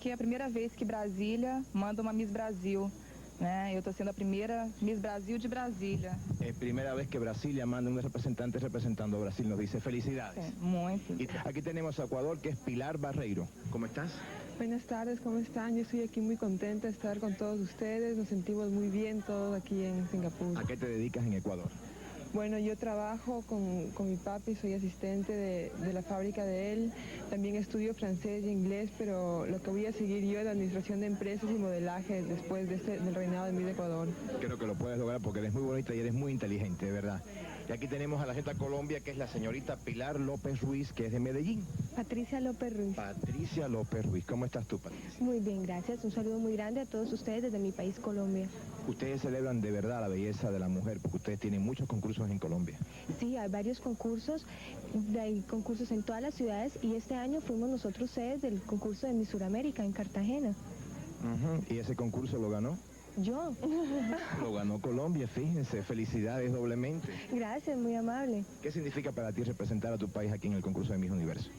que é a primeira vez que Brasília manda uma Miss Brasil, né? Eu estou sendo a primeira Miss Brasil de Brasília. Es primera vez que Brasilia manda un representante representando a Brasil, nos dice felicidades. Sí, muito. Y aquí tenemos a Ecuador, que es Pilar Barreiro. ¿Cómo estás? Buenas tardes, ¿cómo están? Yo estoy aquí muy contenta de estar con todos ustedes, nos sentimos muy bien todos aquí en Singapur. ¿A qué te dedicas en Ecuador? Bueno, yo trabajo con mi papi, soy asistente de la fábrica de él, también estudio francés y inglés, pero lo que voy a seguir yo es la administración de empresas y modelaje después del reinado de Miss Ecuador. Creo que lo puedes lograr porque eres muy bonita y eres muy inteligente, de verdad. Y aquí tenemos a la gente de Colombia, que es la señorita Pilar López Ruiz, que es de Medellín. Patricia López Ruiz. Patricia López Ruiz, ¿cómo estás tú, Patricia? Muy bien, gracias. Un saludo muy grande a todos ustedes desde mi país, Colombia. Ustedes celebran de verdad la belleza de la mujer, porque ustedes tienen muchos concursos en Colombia. Sí, hay varios concursos, hay concursos en todas las ciudades y este año fuimos nosotros sedes del concurso de Miss Suramérica en Cartagena. ¿Y ese concurso lo ganó? Yo. Lo ganó Colombia, fíjense, felicidades doblemente. Gracias, muy amable. ¿Qué significa para ti representar a tu país aquí en el concurso de Miss Universo?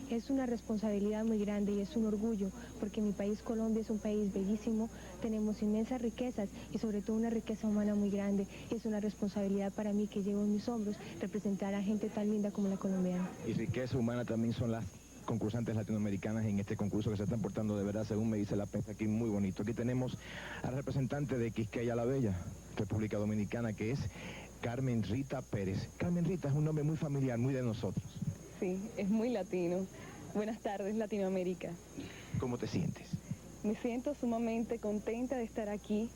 Es una responsabilidad muy grande y es un orgullo, porque mi país Colombia es un país bellísimo, tenemos inmensas riquezas y sobre todo una riqueza humana muy grande. Es una responsabilidad para mí que llevo en mis hombros representar a gente tan linda como la colombiana. Y riqueza humana también son las concursantes latinoamericanas en este concurso, que se están portando de verdad, según me dice la prensa, aquí muy bonito. Aquí tenemos al representante de Quisqueya la Bella, República Dominicana, que es Carmen Rita Pérez. Carmen Rita es un nombre muy familiar, muy de nosotros. Sí, es muy latino. Buenas tardes, Latinoamérica. ¿Cómo te sientes? Me siento sumamente contenta de estar aquí.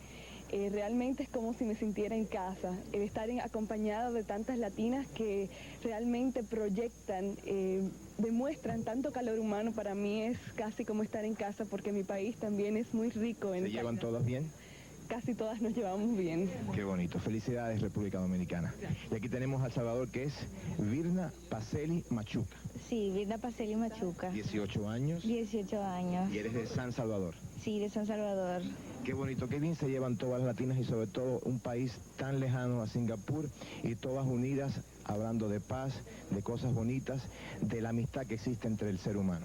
Realmente es como si me sintiera en casa, estar acompañada de tantas latinas que realmente proyectan, demuestran tanto calor humano. Para mí es casi como estar en casa, porque mi país también es muy rico en ¿Se llevan todas bien? Casi todas nos llevamos bien. Qué bonito. Felicidades, República Dominicana. Y aquí tenemos al Salvador, que es Virna Paceli Machuca. Sí, Virna Paceli Machuca. 18 años. 18 años. Y eres de San Salvador. Sí, de San Salvador. Qué bonito, qué bien se llevan todas las latinas y sobre todo un país tan lejano a Singapur y todas unidas hablando de paz, de cosas bonitas, de la amistad que existe entre el ser humano.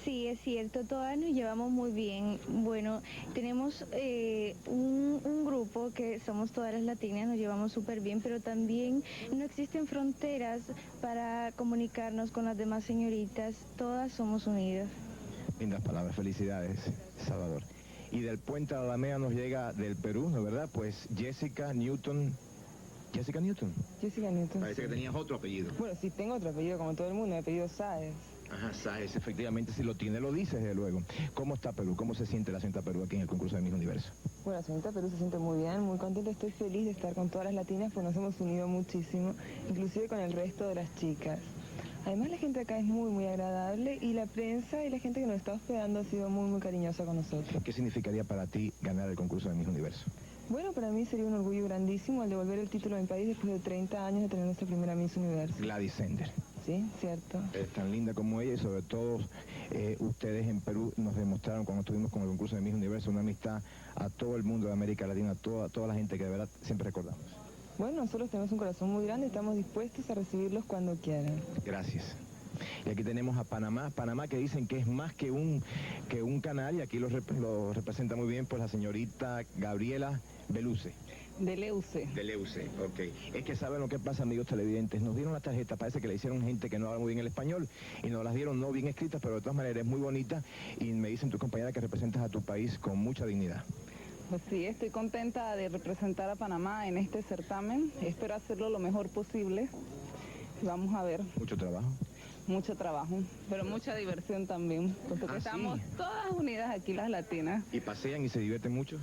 Sí, es cierto, todas nos llevamos muy bien. Bueno, tenemos un grupo que somos todas las latinas, nos llevamos súper bien, pero también no existen fronteras para comunicarnos con las demás señoritas, todas somos unidas. Lindas palabras, felicidades, Salvador. Y del Puente de Alameda nos llega del Perú, ¿no es verdad? Pues Jessica Newton. ¿Jessica Newton? Jessica Newton. Parece que tenías otro apellido. Bueno, sí tengo otro apellido como todo el mundo, mi apellido Sáez. Ajá, Sáez, efectivamente, si lo tiene, lo dices, desde luego. ¿Cómo está Perú? ¿Cómo se siente la señorita Perú aquí en el concurso de Miss Universo? Bueno, la señorita Perú se siente muy bien, muy contenta, estoy feliz de estar con todas las latinas, porque nos hemos unido muchísimo, inclusive con el resto de las chicas. Además, la gente acá es muy agradable y la prensa y la gente que nos está hospedando ha sido muy cariñosa con nosotros. ¿Qué significaría para ti ganar el concurso de Miss Universo? Bueno, para mí sería un orgullo grandísimo al devolver el título a mi país después de 30 años de tener nuestra primera Miss Universo. Gladys Sender. Sí, cierto. Es tan linda como ella y sobre todo ustedes en Perú nos demostraron cuando estuvimos con el concurso de Miss Universo una amistad a todo el mundo de América Latina, a toda la gente que de verdad siempre recordamos. Bueno, nosotros tenemos un corazón muy grande, estamos dispuestos a recibirlos cuando quieran. Gracias. Y aquí tenemos a Panamá, que dicen que es más que un canal, y aquí lo representa muy bien pues la señorita Gabriela Beluce. De Leuce. De Leuce, ok. Es que saben lo que pasa, amigos televidentes, nos dieron la tarjeta, parece que le hicieron gente que no habla muy bien el español, y nos las dieron no bien escritas, pero de todas maneras es muy bonita, y me dicen tus compañeras que representas a tu país con mucha dignidad. Pues sí, estoy contenta de representar a Panamá en este certamen. Espero hacerlo lo mejor posible. Vamos a ver. Mucho trabajo. Mucho trabajo, pero mucha diversión también, porque estamos todas unidas aquí las latinas. ¿Y pasean y se divierten mucho?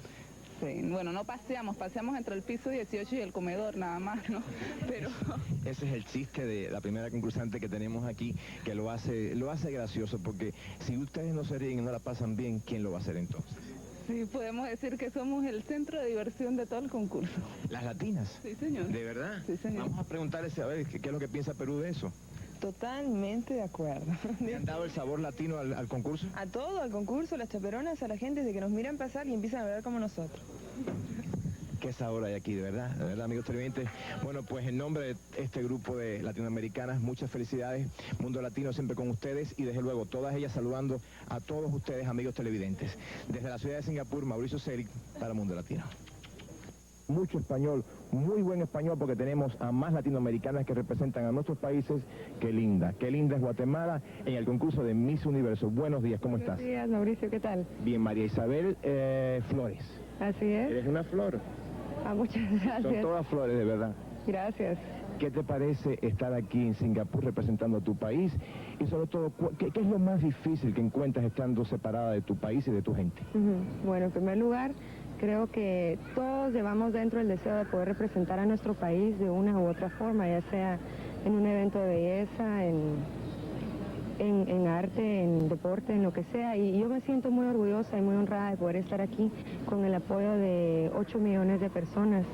Sí, bueno, no paseamos entre el piso 18 y el comedor nada más, ¿no? Pero... Ese es el chiste de la primera concursante que tenemos aquí, que lo hace gracioso, porque si ustedes no se ríen y no la pasan bien, ¿quién lo va a hacer entonces? Sí, podemos decir que somos el centro de diversión de todo el concurso. ¿Las latinas? Sí, señor. ¿De verdad? Sí, señor. Vamos a preguntarles a ver qué es lo que piensa Perú de eso. Totalmente de acuerdo. ¿Le han dado el sabor latino al concurso? A todo, al concurso, a las chaperonas, a la gente, de que nos miran pasar y empiezan a hablar como nosotros. qué sabor hay aquí, de verdad, amigos televidentes. Bueno, pues en nombre de este grupo de latinoamericanas, muchas felicidades, Mundo Latino siempre con ustedes y desde luego todas ellas saludando a todos ustedes, amigos televidentes. Desde la ciudad de Singapur, Mauricio Ceric para Mundo Latino. Mucho español, muy buen español, porque tenemos a más latinoamericanas que representan a nuestros países. Qué linda es Guatemala en el concurso de Miss Universo. Buenos días, ¿cómo estás? Buenos días, Mauricio, ¿qué tal? Bien, María Isabel Flores. Así es. Eres una flor. Muchas gracias. Son todas flores, de verdad. Gracias. ¿Qué te parece estar aquí en Singapur representando a tu país? Y sobre todo, ¿qué es lo más difícil que encuentras estando separada de tu país y de tu gente? Bueno, en primer lugar, creo que todos llevamos dentro el deseo de poder representar a nuestro país de una u otra forma, ya sea en un evento de belleza, en arte, en deporte, en lo que sea. Y yo me siento muy orgullosa y muy honrada de poder estar aquí con el apoyo de 8 millones de personas.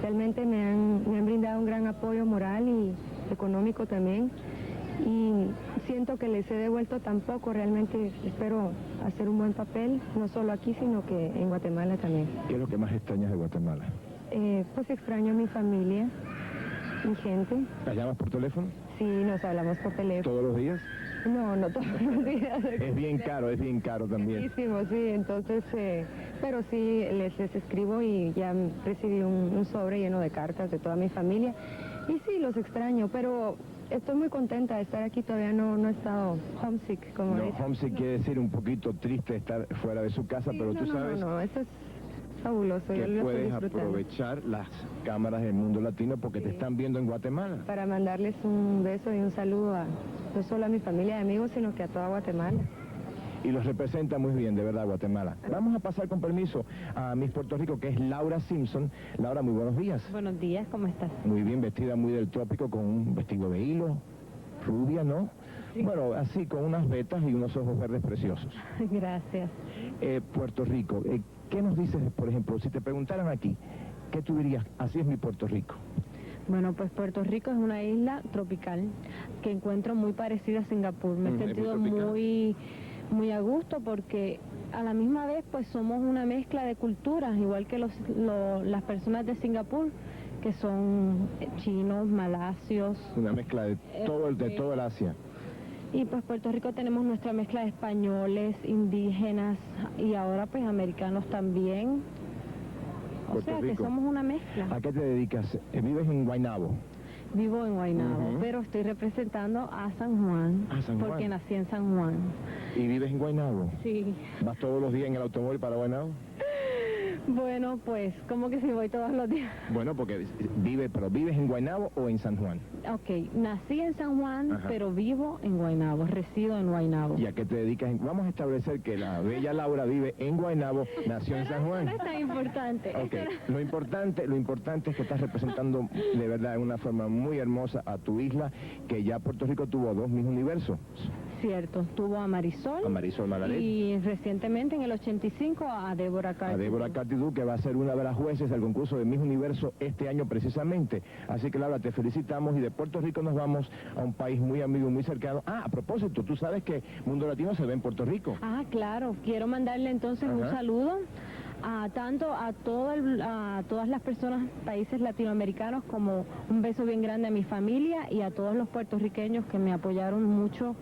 Realmente me han brindado un gran apoyo moral y económico también. Y siento que les he devuelto tan poco. Realmente espero hacer un buen papel, no solo aquí, sino que en Guatemala también. ¿Qué es lo que más extrañas de Guatemala? Pues extraño a mi familia, mi gente. ¿La llamas por teléfono? Sí, nos hablamos por teléfono. ¿Todos los días? No todos los días. Es bien caro también. Muchísimo, sí, entonces, pero sí, les escribo y ya recibí un sobre lleno de cartas de toda mi familia. Y sí, los extraño, pero estoy muy contenta de estar aquí, todavía no he estado homesick, como No, dicen. homesick quiere decir un poquito triste estar fuera de su casa, Sí, pero tú sabes No, eso es fabuloso, yo que lo estoy puedes disfrutando. aprovechar las cámaras del Mundo Latino porque te están viendo en Guatemala. Para mandarles un beso y un saludo no solo a mi familia y amigos, sino que a toda Guatemala. Y los representa muy bien, de verdad, Guatemala. Vamos a pasar con permiso a Miss Puerto Rico, que es Laura Simpson. Laura, muy buenos días. Buenos días, ¿cómo estás? Muy bien, vestida muy del trópico, con un vestido de hilo, rubia, ¿no? Sí. Bueno, así, con unas vetas y unos ojos verdes preciosos. Gracias. Puerto Rico, ¿qué nos dices, por ejemplo, si te preguntaran aquí, qué tú dirías, así es mi Puerto Rico? Bueno, pues Puerto Rico es una isla tropical que encuentro muy parecida a Singapur. Me he sentido muy a gusto porque a la misma vez pues somos una mezcla de culturas, igual que las personas de Singapur, que son chinos, malasios. Una mezcla de todo el Asia. Y pues Puerto Rico tenemos nuestra mezcla de españoles, indígenas y ahora pues americanos también. O sea que somos una mezcla. ¿A qué te dedicas? ¿Vives en Guaynabo? Vivo en Guaynabo, pero estoy representando a San Juan, porque nací en San Juan. ¿Y vives en Guaynabo? Sí. ¿Vas todos los días en el automóvil para Guaynabo? Bueno, pues, ¿cómo que si voy todos los días? Bueno, porque ¿pero vives en Guaynabo o en San Juan? Ok, nací en San Juan, pero vivo en Guaynabo, resido en Guaynabo. ¿Y a qué te dedicas? Vamos a establecer que la bella Laura vive en Guaynabo, nació en San Juan. No es tan importante. Ok, lo importante es que estás representando de verdad de una forma muy hermosa a tu isla, que ya Puerto Rico tuvo 2 Miss Universo. Cierto, tuvo a Marisol. A Marisol Malaret. Y recientemente en el 85 a Débora Cartidou. A Débora Cartidou, que va a ser una de las jueces del concurso de Miss Universo este año precisamente. Así que Laura, te felicitamos y de Puerto Rico nos vamos a un país muy amigo, muy cercano. A propósito, tú sabes que Mundo Latino se ve en Puerto Rico. Claro, quiero mandarle entonces un saludo a todas las personas, países latinoamericanos, como un beso bien grande a mi familia y a todos los puertorriqueños que me apoyaron mucho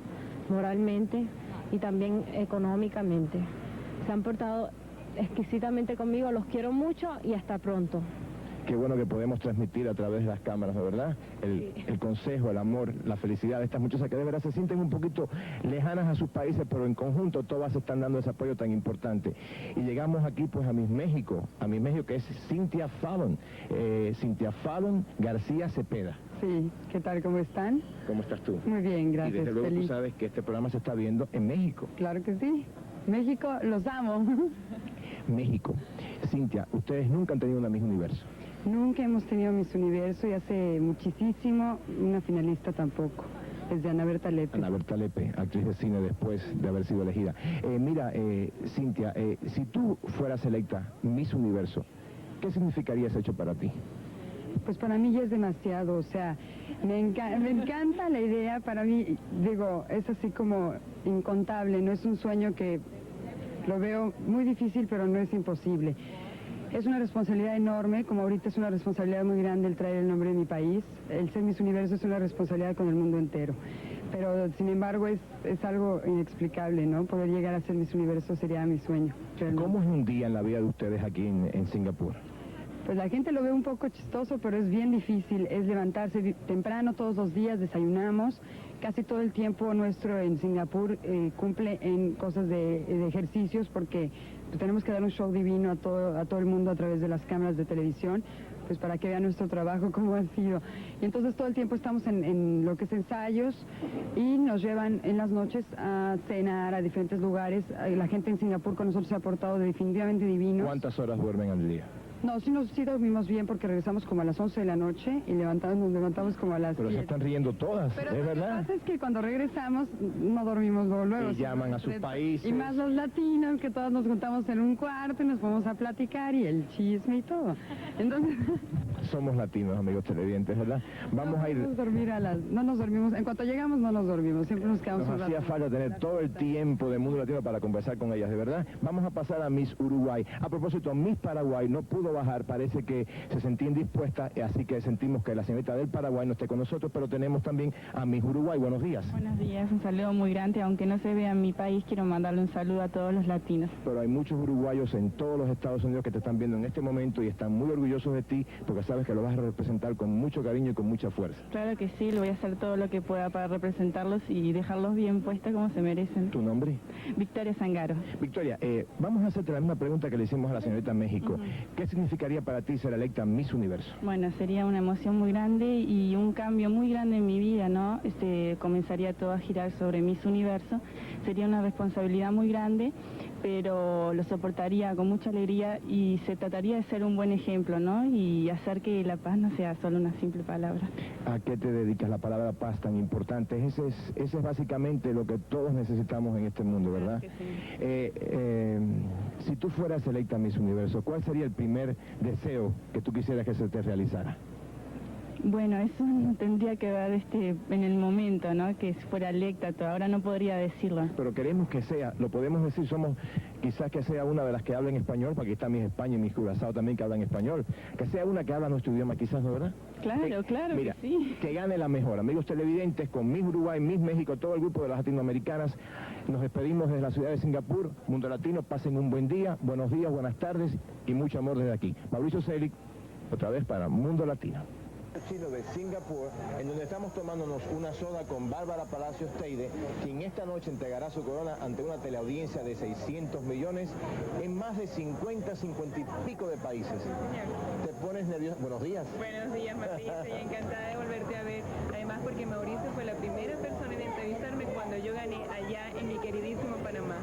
moralmente y también económicamente. Se han portado exquisitamente conmigo, los quiero mucho y hasta pronto. Qué bueno que podemos transmitir a través de las cámaras, ¿de verdad? El consejo, el amor, la felicidad de estas muchachas que de verdad se sienten un poquito lejanas a sus países, pero en conjunto todas están dando ese apoyo tan importante. Y llegamos aquí pues a Miss México que es Cynthia Fallon, Cynthia Fallon García Cepeda. Sí, ¿qué tal? ¿Cómo están? ¿Cómo estás tú? Muy bien, gracias. Y desde luego feliz. tú sabes que este programa se está viendo en México. Claro que sí. México, los amo. México. Cynthia, ustedes nunca han tenido una Miss Universo. Nunca hemos tenido Miss Universo y hace muchísimo, una finalista tampoco, desde Ana Berta Lepe. Ana Berta Lepe, actriz de cine después de haber sido elegida. Mira, Cynthia, si tú fueras electa Miss Universo, ¿qué significaría ese hecho para ti? Pues para mí ya es demasiado, o sea, me encanta la idea, para mí, digo, es así como incontable, no es un sueño que lo veo muy difícil, pero no es imposible. Es una responsabilidad enorme, como ahorita es una responsabilidad muy grande el traer el nombre de mi país. El ser Miss Universo es una responsabilidad con el mundo entero. Pero, sin embargo, es algo inexplicable, ¿no? Poder llegar a ser Miss Universo sería mi sueño. Realmente. ¿Cómo es un día en la vida de ustedes aquí en Singapur? Pues la gente lo ve un poco chistoso, pero es bien difícil. Es levantarse temprano todos los días, desayunamos. Casi todo el tiempo nuestro en Singapur cumple en cosas de ejercicios, porque pues, tenemos que dar un show divino a todo el mundo a través de las cámaras de televisión, pues para que vean nuestro trabajo cómo ha sido. Y entonces todo el tiempo estamos en lo que es ensayos y nos llevan en las noches a cenar a diferentes lugares. La gente en Singapur con nosotros se ha portado definitivamente divino. ¿Cuántas horas duermen al día? No, sí dormimos bien porque regresamos como a las 11 de la noche y nos levantamos como a las 7. Pero se están riendo todas, Pero ¿es verdad? Lo que pasa es que cuando regresamos no dormimos luego. Y llaman a sus países. Y más los latinos, que todos nos juntamos en un cuarto y nos ponemos a platicar y el chisme y todo. Entonces... Somos latinos, amigos televidentes, ¿verdad? Vamos a ir... No nos dormimos, en cuanto llegamos no nos dormimos, siempre nos quedamos un rato. Nos hacía falta tener todo el tiempo del mundo latino para conversar con ellas, de verdad. Vamos a pasar a Miss Uruguay. A propósito, Miss Paraguay no pudo bajar, parece que se sentía indispuesta, así que sentimos que la señorita del Paraguay no esté con nosotros, pero tenemos también a Miss Uruguay. Buenos días. Buenos días, un saludo muy grande, aunque no se vea en mi país, quiero mandarle un saludo a todos los latinos. Pero hay muchos uruguayos en todos los Estados Unidos que te están viendo en este momento y están muy orgullosos de ti, porque sabes que lo vas a representar con mucho cariño y con mucha fuerza. Claro que sí, lo voy a hacer todo lo que pueda para representarlos y dejarlos bien puestos como se merecen. ¿Tu nombre? Victoria Zangaro. Victoria, vamos a hacerte la misma pregunta que le hicimos a la señorita México. ¿Qué significaría para ti ser electa Miss Universo? Bueno, sería una emoción muy grande y un cambio muy grande en mi vida, ¿no? Comenzaría todo a girar sobre Miss Universo. Sería una responsabilidad muy grande, pero lo soportaría con mucha alegría y se trataría de ser un buen ejemplo, ¿no? Y hacer que la paz no sea solo una simple palabra. ¿A qué te dedicas la palabra paz tan importante? Ese es básicamente lo que todos necesitamos en este mundo, ¿verdad? Claro que sí. Si tú fueras electa Miss Universo, ¿cuál sería el primer deseo que tú quisieras que se te realizara? Bueno, eso tendría que ver en el momento, ¿no? Que fuera electa, ahora no podría decirlo. Pero queremos que sea, lo podemos decir, quizás que sea una de las que habla en español, porque aquí está Miss España y Miss Curazao también que hablan español, que sea una que habla nuestro idioma, quizás, ¿no, verdad? Claro, mira, que sí. Que gane la mejor. Amigos televidentes, con Miss Uruguay, Miss México, todo el grupo de las latinoamericanas, nos despedimos desde la ciudad de Singapur. Mundo Latino, pasen un buen día, buenos días, buenas tardes y mucho amor desde aquí. Mauricio Selig, otra vez para Mundo Latino. Chino de Singapur, en donde estamos tomándonos una soda con Bárbara Palacios Teide, quien esta noche entregará su corona ante una teleaudiencia de 600 millones en más de 50 y pico de países. ¿Te pones nerviosa? Buenos días. Buenos días, Mauricio, y encantada de volverte a ver. Además, porque Mauricio fue la primera persona en entrevistarme cuando yo gané allá en mi queridísimo Panamá.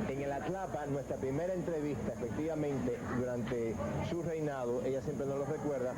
En el Atlapa, nuestra primera entrevista, efectivamente, durante su reinado, ella siempre nos lo recuerda,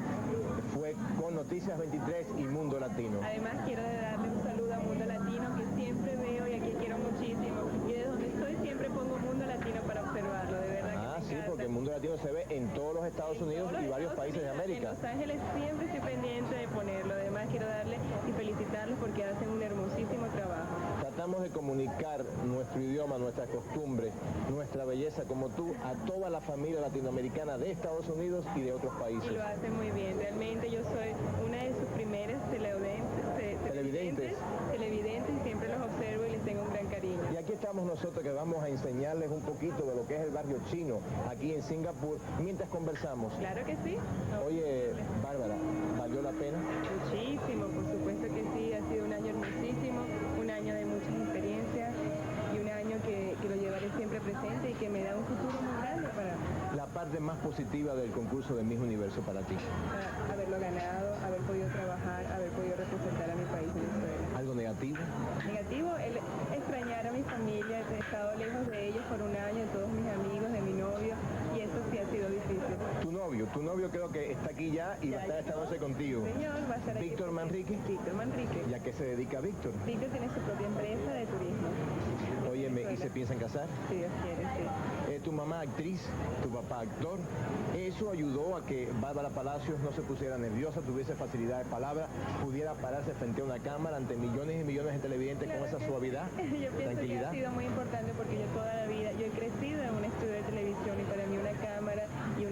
fue con Noticias 23 y Mundo Latino. Además, quiero darle un saludo a Mundo Latino, que siempre veo y aquí quiero muchísimo. Y desde donde estoy siempre pongo Mundo Latino para observarlo, de verdad que sí, porque el Mundo Latino se ve en todos los Estados Unidos y varios países de América. En Los Ángeles siempre estoy pendiente de ponerlo. Además, quiero darle y felicitarlos porque hacen un hermosísimo trabajo. Tratamos de comunicar nuestro idioma, nuestras costumbres, nuestra belleza como tú a toda la familia latinoamericana de Estados Unidos y de otros países. Y lo hacen muy bien. Realmente yo soy una de sus primeras televidentes y siempre los observo y les tengo un gran cariño. Y aquí estamos nosotros que vamos a enseñarles un poquito de lo que es el barrio chino aquí en Singapur mientras conversamos. Claro que sí. Oye, Bárbara, ¿valió la pena? Muchísimo, por supuesto que sí. Ha sido un año hermosísimo, un año de muchas experiencias y un año que lo llevaré siempre presente y que me da un futuro muy grande para... La parte más positiva del concurso de Miss Universo para ti. Haberlo ganado, haber podido trabajar, haber podido representar a mi país, Venezuela. ¿Algo negativo? Negativo, extrañar a mi familia, he estado lejos de ellos por un año, de todos mis amigos, de mi novio, y eso sí ha sido difícil. Tu novio creo que está aquí ya y va a estar esta noche contigo. Señor, va a estar aquí. ¿Víctor Manrique? Víctor Manrique. ¿Y a qué se dedica Víctor? Víctor tiene su propia empresa de turismo. Óyeme, ¿y se piensan casar? Si Dios quiere, sí. Tu mamá actriz, tu papá actor, ¿eso ayudó a que Bárbara Palacios no se pusiera nerviosa, tuviese facilidad de palabra, pudiera pararse frente a una cámara ante millones y millones de televidentes con esa suavidad, yo pienso tranquilidad? Que ha sido muy importante porque yo toda la vida, yo he crecido en un estudio de televisión y para mí una cámara y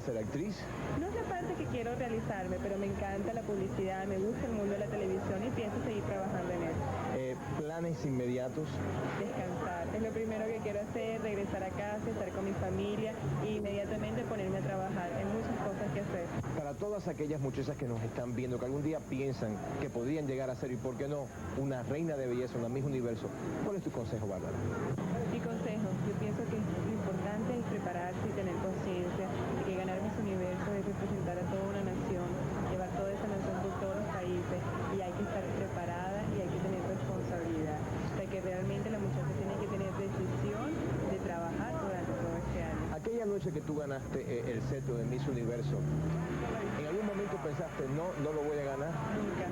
es ser actriz? No es la parte que quiero realizarme, pero me encanta la publicidad, me gusta el mundo de la televisión y pienso seguir trabajando en él. ¿Planes inmediatos? Descansar. Es lo primero que quiero hacer, regresar a casa, estar con mi familia e inmediatamente ponerme a trabajar. Hay muchas cosas que hacer. Para todas aquellas muchachas que nos están viendo, que algún día piensan que podrían llegar a ser, y por qué no, una reina de belleza, una Miss Universo, ¿cuál es tu consejo, Bárbara? Mi consejo, yo pienso que lo importante es prepararse y tener conciencia de que ganar Miss Universo es representar a toda una nación, llevar toda esa nación por todos los países y hay que estar preparada y hay que tener responsabilidad. O sea que realmente la muchacha tiene que tener decisión de trabajar durante todo este año. Aquella noche que tú ganaste el cetro de Miss Universo, ¿en algún momento pensaste, no lo voy a ganar? Nunca.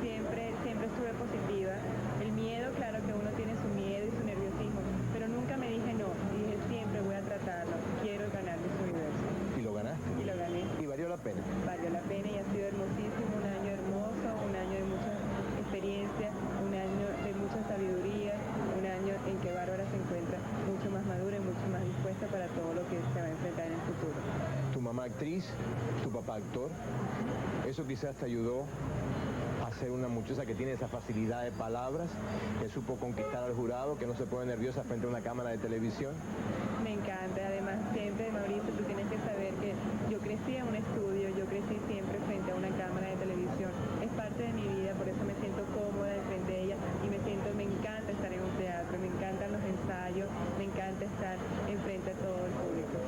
Siempre estuve positiva. El miedo, claro que uno tiene su miedo y su nerviosismo, pero nunca me dije no. Dije siempre voy a tratarlo. Quiero ganar Miss Universo. ¿Y lo ganaste? Y lo gané. ¿Y valió la pena? Valió la pena y ha sido hermosísimo, un año hermoso, un año de mucha experiencia, un año de mucha sabiduría, un año en que Bárbara se encuentra mucho más madura y mucho más dispuesta para todo lo que se va a enfrentar en el futuro. Tu mamá actriz, tu papá actor, eso quizás te ayudó a ser una muchacha que tiene esa facilidad de palabras, que supo conquistar al jurado, que no se pone nerviosa frente a una cámara de televisión. Me encanta, además siempre, Mauricio, tú tienes que saber que yo crecí en un estudio, yo crecí siempre frente a una cámara de televisión, es parte de mi vida, por eso me siento cómoda frente a ella y me encanta estar en un teatro, me encantan los ensayos, me encanta estar enfrente a todo el público.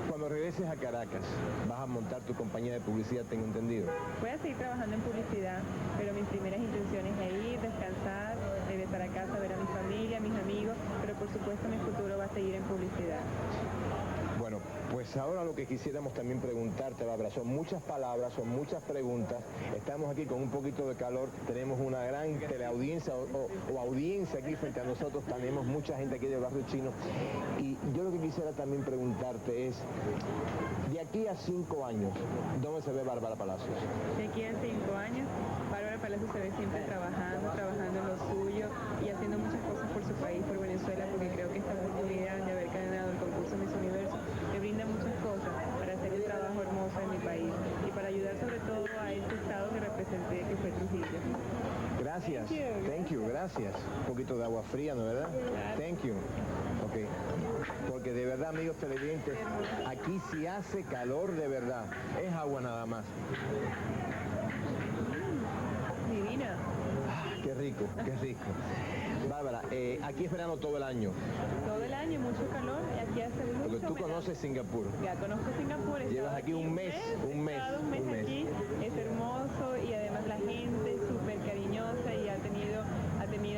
Cuando regreses a Caracas, vas a montar tu compañía de publicidad, tengo entendido. Voy a seguir trabajando en publicidad, pero mis primeras intenciones es ir, descansar, regresar a casa, ver a mi familia, a mis amigos, pero por supuesto mi futuro va a seguir en publicidad. Bueno, pues ahora lo que quisiéramos también preguntarte, Bárbara, son muchas palabras, son muchas preguntas, estamos aquí con un poquito de calor, tenemos una gran teleaudiencia o audiencia aquí frente a nosotros, tenemos mucha gente aquí del barrio chino, y yo lo que quisiera también preguntarte es, de aquí a 5 años, ¿dónde se ve Bárbara Palacios? De aquí a 5 años, Bárbara Palacios se ve siempre trabajando en lo suyo y haciendo muchas cosas por su país, por Venezuela, porque creo que esta oportunidad de haber ganado el concurso Miss Universo me brinda muchas cosas para hacer el trabajo hermoso en mi país y para ayudar sobre todo a este estado que representé, que fue Trujillo. Gracias. Thank you, gracias. Un poquito de agua fría, ¿no es verdad? Thank you. Ok. Porque de verdad, amigos televidentes, aquí sí hace calor de verdad. Es agua nada más. Divina. Qué rico, qué rico. Bárbara, aquí es verano todo el año. Todo el año, mucho calor, y aquí hace mucho Porque tú verano. conoces Singapur. Ya conozco Singapur. Llevas aquí un mes. He estado un mes aquí, es hermoso y además la gente es súper cariñosa y ha tenido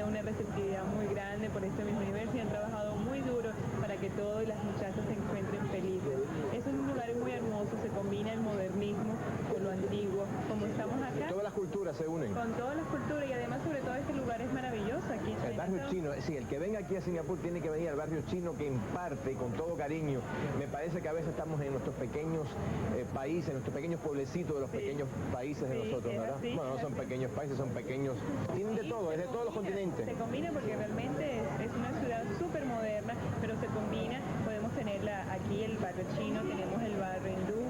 una receptividad muy grande por este mismo universo y han trabajado muy duro para que todas las muchachas se encuentren felices. Es un lugar muy hermoso, se combina el modernismo con lo antiguo, como estamos acá. Todas las culturas se unen. Con todas las culturas y además sobre todo este lugar es maravilloso aquí. El barrio chino, sí, el que venga aquí a Singapur tiene que venir al barrio chino que imparte con todo cariño. Me parece que a veces estamos en nuestros pequeños países, en nuestros pequeños pueblecitos de los pequeños países de nosotros, ¿verdad? Así, bueno, no son pequeños países, son pequeños, tienen de todo, es de todos los continentes. Se combina porque realmente es una ciudad súper moderna, pero se combina, podemos tenerla aquí el barrio chino, tenemos el barrio hindú,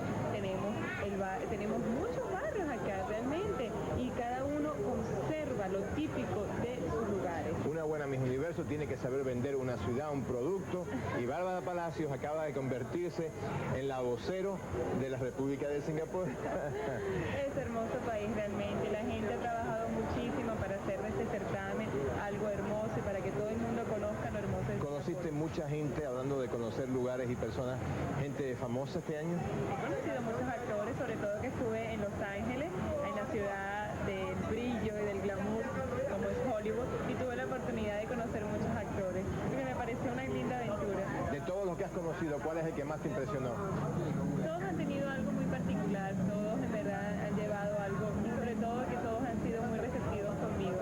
tenemos muchos barrios acá realmente y cada uno conserva lo típico de sus lugares. Una buena Miss Universo tiene que saber vender una ciudad, un producto, y Bárbara Palacios acaba de convertirse en la vocero de la República de Singapur. Es hermoso país realmente, la gente ha trabajado muchísimo para hacer de este certamen algo hermoso y para que todo el mundo conozca lo hermoso de ¿Conociste mucha gente, hablando de conocer lugares y personas, gente famosa este año? He conocido muchos actores, sobre todo que estuve en Los Ángeles, en la ciudad del brillo y del glamour, como es Hollywood, y tuve la oportunidad de conocer muchos actores, y me pareció una linda aventura. De todos los que has conocido, ¿cuál es el que más te impresionó? Todos han tenido algo muy particular, todos en verdad han llevado algo, y sobre todo que todos han sido muy receptivos conmigo.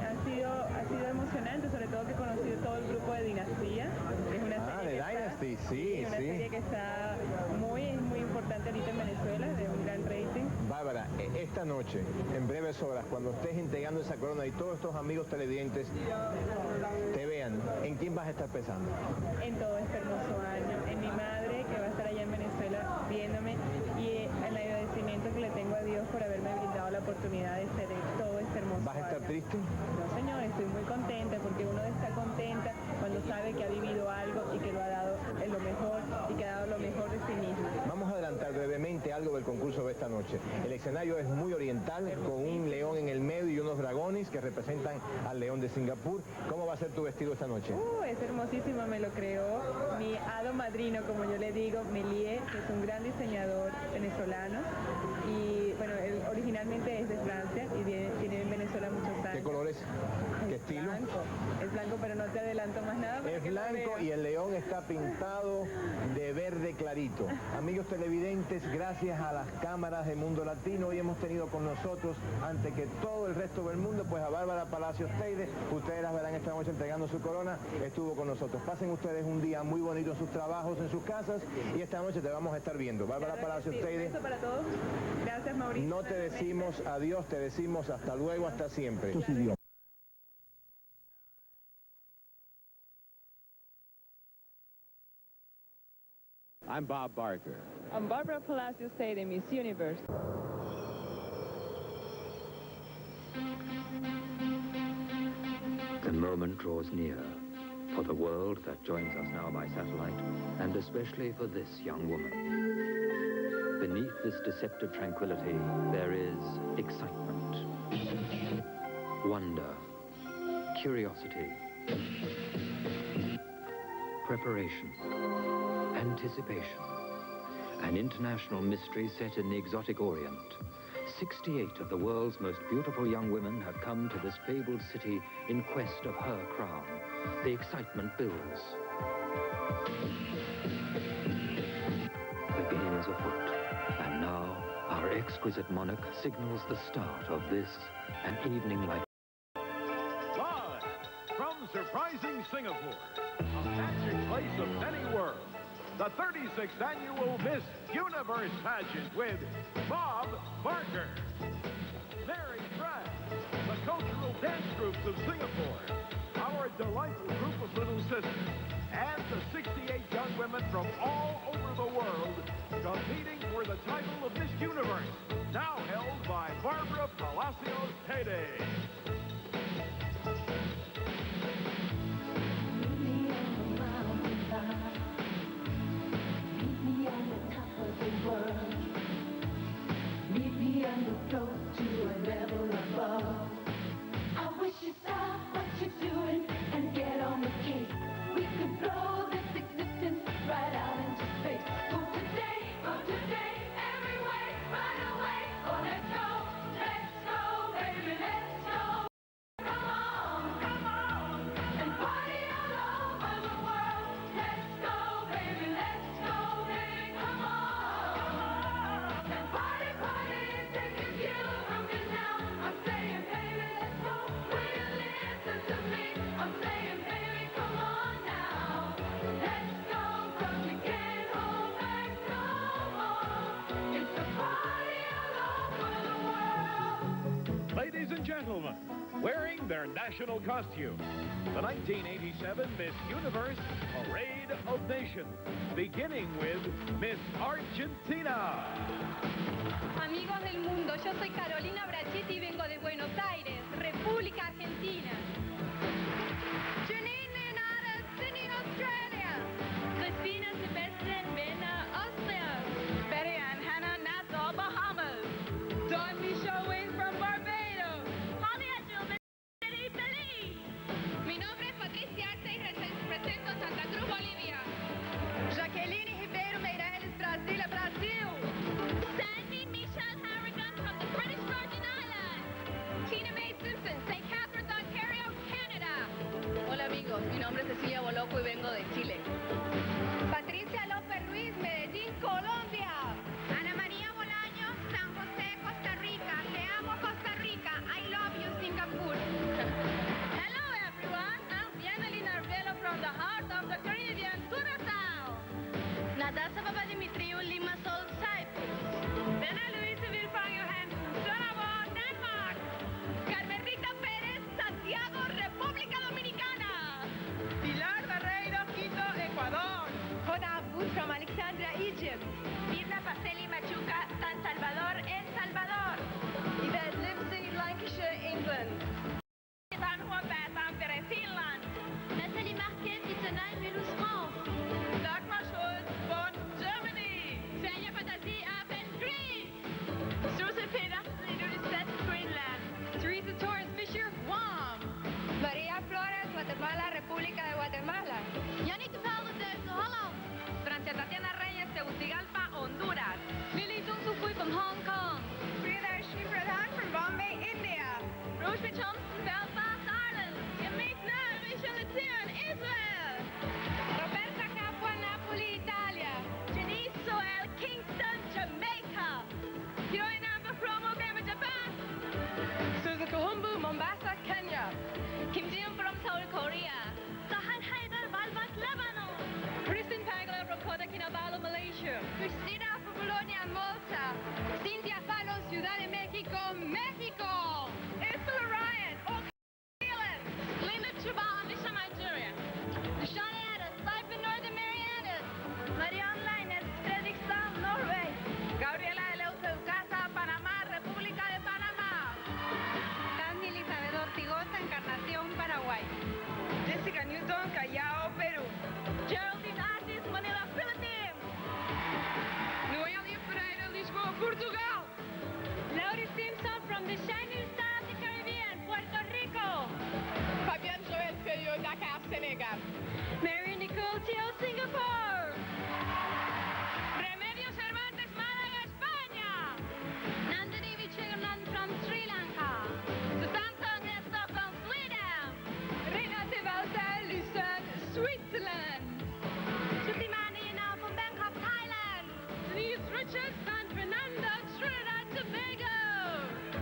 Ha sido emocionante, sobre todo que he conocido todo el grupo de Dinastía. Es una serie de Dynasty, sí, una serie que está muy importante ahorita en Venezuela, de un gran rating. Bárbara, esta noche, en breves horas, cuando estés entregando esa corona y todos estos amigos televidentes te vean, ¿en quién vas a estar pensando? En todo este hermoso año, en mi madre que va a estar allá en Venezuela viéndome y el agradecimiento que le tengo a Dios por haberme brindado la oportunidad de ser todo este hermoso ¿Vas a estar año. triste? No, señor, estoy muy contenta porque uno está contenta cuando sabe que ha vivido algo y que lo ha dado en lo mejor y que ha dado lo mejor de sí mismo. Vamos a adelantar brevemente algo del concurso de esta noche. El escenario es muy oriental, con un león en el medio y unos dragones que representan al león de Singapur. ¿Cómo va a ser tu vestido esta noche? Es hermosísimo, me lo creó mi hado madrino, como yo le digo, Melie, que es un gran diseñador venezolano. Y bueno, él originalmente es de Francia y tiene en Venezuela muchos años. ¿Qué color es? ¿Qué estilo? Es blanco, pero no te adelanto más nada. Es blanco y el león está pintado de verde clarito. Amigos televidentes, gracias a las cámaras de Mundo Latino, hoy hemos tenido con nosotros, antes que todo el resto del mundo, pues a Bárbara Palacios Teide. Ustedes las verán esta noche entregando su corona. Estuvo con nosotros. Pasen ustedes un día muy bonito en sus trabajos, en sus casas, y esta noche te vamos a estar viendo. Bárbara Palacios Teide. Un beso para todos. Gracias, Mauricio. No te decimos adiós, te decimos hasta luego, hasta siempre. I'm Bob Barker. I'm Barbara Palacios Teide, Miss Universe. The moment draws near for the world that joins us now by satellite, and especially for this young woman. Beneath this deceptive tranquility, there is excitement, wonder, curiosity, preparation, anticipation, an international mystery set in the exotic Orient. 68 of the world's most beautiful young women have come to this fabled city in quest of her crown. The excitement builds. The game is afoot, and now our exquisite monarch signals the start of this, an evening like... Live from surprising Singapore, a magic place of many worlds, the 36th annual Miss Universe pageant with Bob Barker, Mary Pratt, the cultural dance groups of Singapore, our delightful group of little sisters, and the 68 young women from all over the world competing for the title of Miss Universe, now held by Barbara Palacios Teide. Meet me on the floor to a level above. I wish you stop what you're doing and get on the case. We could blow this existence right out into space. Go today, every way, right away. Oh, let's go, baby, let's go. Come on, and party all over the world. Let's go, baby, come on. And party, taking you from me now. I'm saying, baby, let's go. Will you listen to me? I'm saying, baby, come on now. Let's go, 'cause we can't hold back no more. It's a party all over the world. Ladies and gentlemen, wearing their national costume, the 1987 Miss Universe Parade of Nations, beginning with Miss Argentina. Amigos del mundo, yo soy Carolina Brachetti y vengo de Buenos Aires, República Argentina. Janine Leonardo, Sydney, Australia. Christina Sebastian, Vienna, Austria. Betty Ann Hannah, Nassau, Bahamas. Don Michelle Wayne from Barbados. Holly Edgel, City, Belize. Mi nombre es Patricia Arce y represento Santa Cruz, Bolivia. Jacqueline Ribeiro Meireles, Brasil, Brasil. Sandy Michelle Harrigan from the British Virgin Islands. Tina Mae Simpson, St. Catharines, Ontario, Canada. Hola amigos, mi nombre es Cecilia Boloco y vengo de Chile. Patricia López Ruiz, Medellín, Colombia. Ana María Bolaños, San José, Costa Rica. Te amo, Costa Rica. I love you, Singapore. Hello everyone, I'm Diana Arvelo from the heart of the Caribbean, Curaçao. Nadasa Papadimitriou, Limassol, Cyprus. Dana Luisa Vilfang Johansen, Sonabor, Denmark. Carmen Rita Pérez, Santiago, República Dominicana. Pilar Barreiro, Quito, Ecuador. England. Finland. Nathalie Marquet, Wittenheim, Mulhouse, France. Dagmar Schulz, Bonn, Germany. Svenja Fantasi, Athens, Greece. Joseph Petersen, Ilulissat, Greenland. Teresa Torres Fisher, Guam. María Flores, Guatemala, República de Guatemala. Yannick Paulus, Holland. Francia Tatiana Reyes, Tegucigalpa, Honduras. Lily Dong-Soo-Fui from Hong Kong. Priyadarshini Pradhan from Bombay, India. Rosemary Thompson, Belfast, Ireland. Yamit Nar, Michelle Etienne, Israel. Roberta Capua, Napoli, Italia. Janice Soel, Kingston, Jamaica. Hiroin Amba from Ogama, Japan. Suzuka Humbu, Mombasa, Kenya. Kim Jin from Seoul, Korea. Sahal Haidar, Balbat, Lebanon. Kristen Pagler from Kota Kinabalu, Malaysia. Cristina from Bologna, Malta. Cynthia Falo, Ciudad de México, México. Isla Ryan, Oak, New Zealand. Linda Chuba, Alicia, Nigeria. Shani Addis, live in Northern Marianas. Marianne Lainez, Fredrikstad, Norway. Gabriela Eleusa, Casa, Panamá, República de Panamá. Tania Elizabeth Ortigosa, Encarnación, Paraguay. Jessica Newton, Callao, Perú. Geraldine Artis, Manila, Philippines. Noelia Pereira, Lisboa, Portugal. Laurie Simpson from the Shining Star of the Caribbean, Puerto Rico. Fabienne Joël Feuillot, Dakar, Sénégal. Mary Nicole Teo, Singapore. Remedios Cervantes, Málaga, España. Nandini Chirlan from Sri Lanka. Susanne Nesta from Sweden. Renate Walter, Lucerne, Switzerland. Sutimani Ina from Bangkok, Thailand. Denise Richards, San Fernando, Trinidad, Tobago.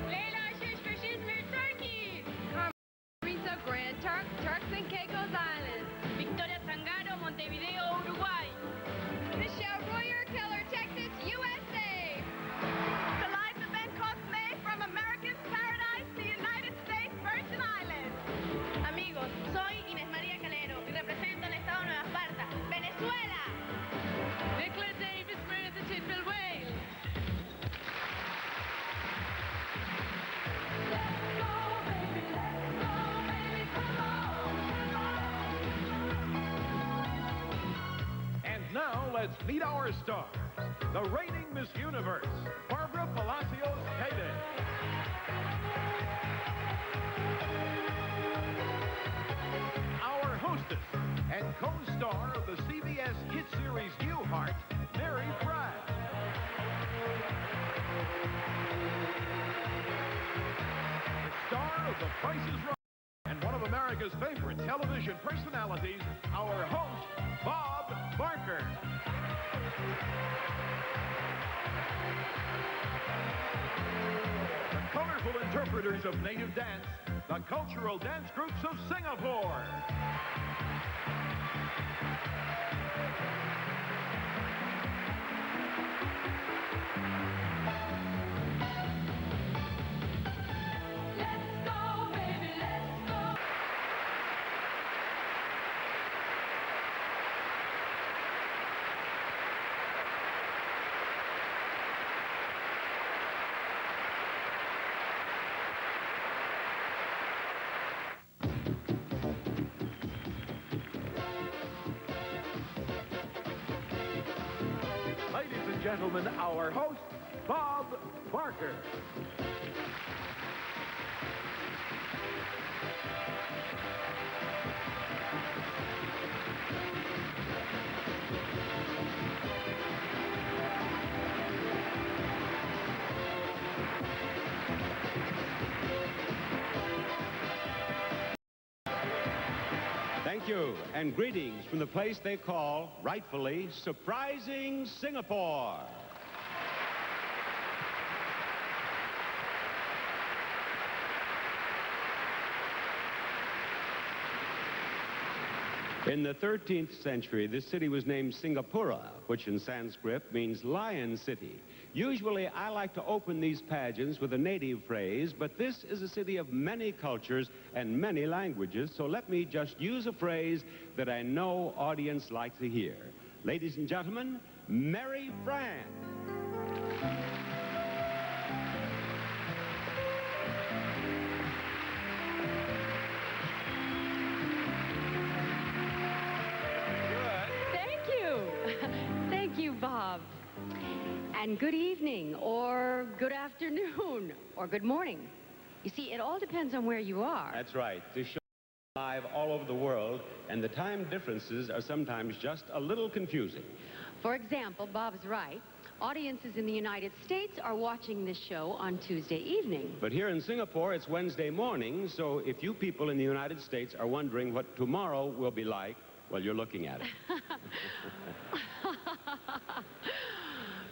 Leila Shishfish, Izmir, Turkey. Carmita Grand Turk, Turks and Caicos Islands. Victoria Zangaro, Montevideo, Uruguay. Michelle Royer, Keller, Texas, USA. Eliza Bangkok May from American Paradise, the United States Virgin Islands. Amigos, soy Inés María Calero y represento el estado de Nueva Esparta, Venezuela. Nicola Davis, Meredith Tidwell, Wales. And now let's meet our star, the reigning Miss Universe, Barbara Palacios Cade. Our hostess and co-star of the CBS hit series Newhart, Mary Pratt. The star of The Price is Right and one of America's favorite television personalities, our host, Bob Barker. The colorful interpreters of native dance, the cultural dance groups of Singapore. Ladies and gentlemen, our host, Bob Barker. Thank you, and greetings from the place they call, rightfully, surprising Singapore. In the 13th century, this city was named Singapura, which in Sanskrit means lion city. Usually, I like to open these pageants with a native phrase, but this is a city of many cultures and many languages, so let me just use a phrase that I know audience like to hear. Ladies and gentlemen, Merry Fran. Bob. And good evening, or good afternoon, or good morning. You see, it all depends on where you are. That's right. This show is live all over the world, and the time differences are sometimes just a little confusing. For example, Bob's right. Audiences in the United States are watching this show on Tuesday evening. But here in Singapore, it's Wednesday morning, so if you people in the United States are wondering what tomorrow will be like, well, you're looking at it.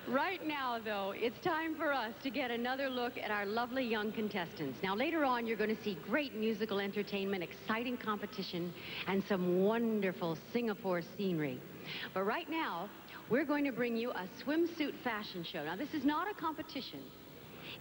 Right now, though, it's time for us to get another look at our lovely young contestants. Now, later on, you're going to see great musical entertainment, exciting competition, and some wonderful Singapore scenery. But right now, we're going to bring you a swimsuit fashion show. Now, this is not a competition.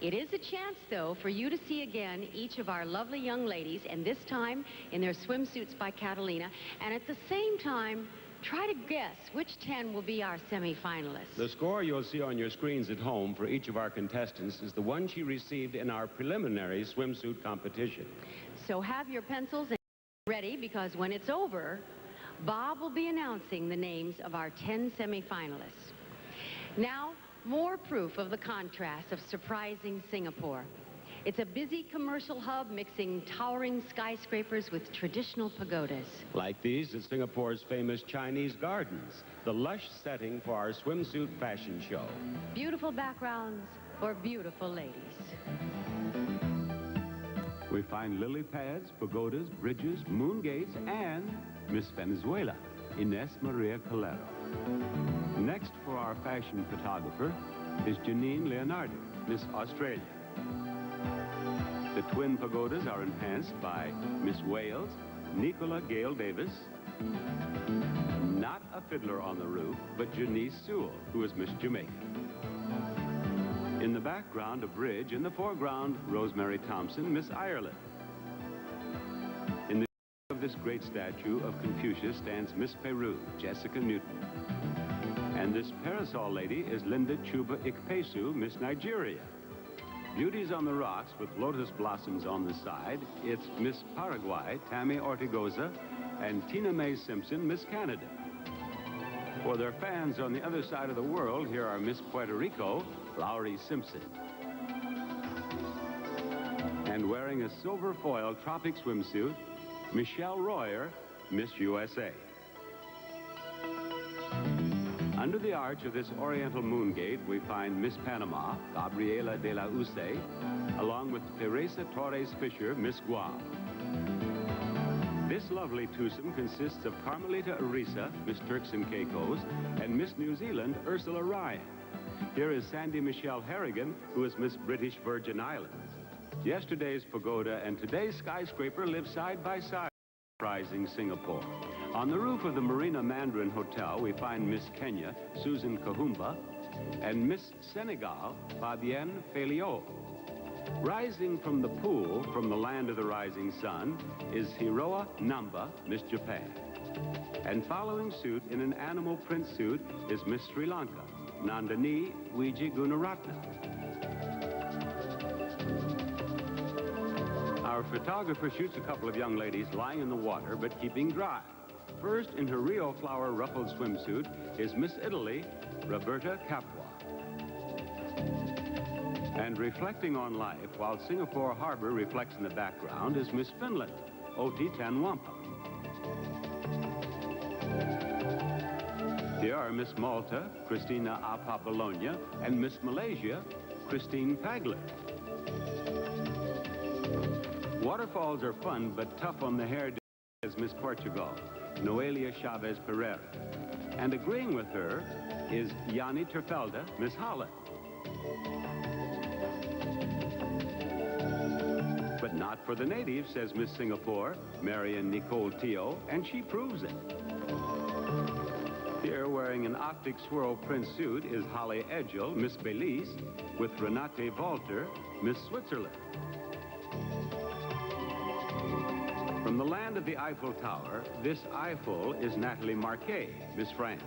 It is a chance, though, for you to see again each of our lovely young ladies, and this time in their swimsuits by Catalina, and at the same time, try to guess which 10 will be our semi-finalists. The score you'll see on your screens at home for each of our contestants is the one she received in our preliminary swimsuit competition. So have your pencils ready, because when it's over, Bob will be announcing the names of our 10 semi-finalists. Now, more proof of the contrast of surprising Singapore. It's a busy commercial hub mixing towering skyscrapers with traditional pagodas. Like these at Singapore's famous Chinese gardens, the lush setting for our swimsuit fashion show. Beautiful backgrounds for beautiful ladies. We find lily pads, pagodas, bridges, moon gates, and Miss Venezuela, Ines Maria Calero. Next for our fashion photographer is Janine Leonardo, Miss Australia. The twin pagodas are enhanced by Miss Wales, Nicola Gale Davis, not a fiddler on the roof, but Janice Sewell, who is Miss Jamaica. In the background, a bridge. In the foreground, Rosemary Thompson, Miss Ireland. In the of this great statue of Confucius stands Miss Peru, Jessica Newton. And this parasol lady is Linda Chuba Ikpesu, Miss Nigeria. Beauties on the rocks with lotus blossoms on the side, it's Miss Paraguay, Tammy Ortigoza, and Tina Mae Simpson, Miss Canada. For their fans on the other side of the world, here are Miss Puerto Rico, Lowry Simpson. And wearing a silver foil tropic swimsuit, Michelle Royer, Miss USA. Under the arch of this oriental moon gate, we find Miss Panama, Gabriela de la Use, along with Teresa Torres Fisher, Miss Guam. This lovely twosome consists of Carmelita Arisa, Miss Turks and Caicos, and Miss New Zealand, Ursula Ryan. Here is Sandy Michelle Harrigan, who is Miss British Virgin Islands. Yesterday's pagoda and today's skyscraper live side by side, surprising Singapore. On the roof of the Marina Mandarin Hotel, we find Miss Kenya, Susan Kahumba, and Miss Senegal, Fabienne Feliot. Rising from the pool, from the land of the rising sun, is Hiroa Namba, Miss Japan. And following suit in an animal print suit is Miss Sri Lanka, Nandini Wiji Gunaratna. Our photographer shoots a couple of young ladies lying in the water, but keeping dry. First, in her Rio flower ruffled swimsuit, is Miss Italy, Roberta Capua. And reflecting on life, while Singapore Harbor reflects in the background, is Miss Finland, Oti Tanwampa. Here are Miss Malta, Christina Apa Bologna, and Miss Malaysia, Christine Pagler. Waterfalls are fun, but tough on the hair is Miss Portugal, Noelia Chavez Pereira. And agreeing with her is Yanni Terfelda, Miss Holland. But not for the natives, says Miss Singapore, Marian Nicole Teo, and she proves it. Here, wearing an Optic Swirl print suit, is Holly Edgell, Miss Belize, with Renate Walter, Miss Switzerland. From the land of the Eiffel Tower, this eyeful is Natalie Marquet, Miss France.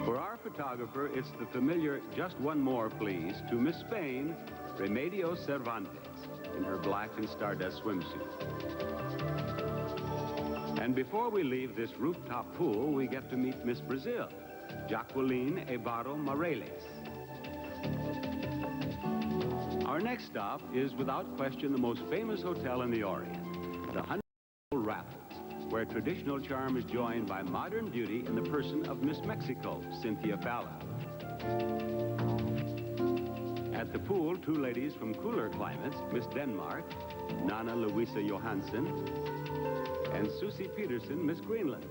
For our photographer, it's the familiar "Just one more, please" to Miss Spain, Remedios Cervantes, in her black and stardust swimsuit. And before we leave this rooftop pool, we get to meet Miss Brazil, Jacqueline Ebaro Moreles. Our next stop is, without question, the most famous hotel in the Orient, the Raffles, where traditional charm is joined by modern beauty in the person of Miss Mexico, Cynthia Falla. At the pool, two ladies from cooler climates, Miss Denmark, Nana Louisa Johansson, and Susie Peterson, Miss Greenland.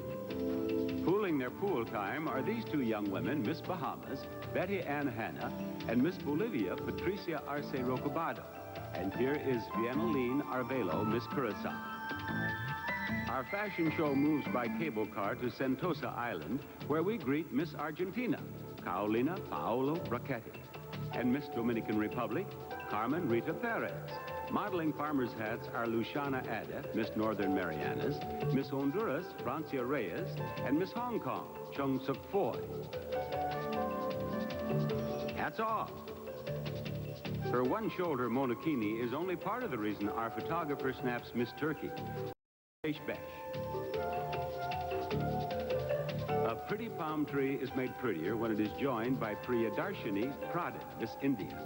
Pooling their pool time are these two young women, Miss Bahamas, Betty Ann Hanna, and Miss Bolivia, Patricia Arce Rocobado. And here is Vienoline Arvelo, Miss Curacao. Our fashion show moves by cable car to Sentosa Island, where we greet Miss Argentina, Carolina Paolo Brachetti, and Miss Dominican Republic, Carmen Rita Perez. Modeling farmers' hats are Luciana Ada, Miss Northern Marianas, Miss Honduras, Francia Reyes, and Miss Hong Kong, Chung Suk Foy. Hats off! Her one-shoulder monokini is only part of the reason our photographer snaps Miss Turkey. A pretty palm tree is made prettier when it is joined by Priyadarshini Pradhan, Miss India.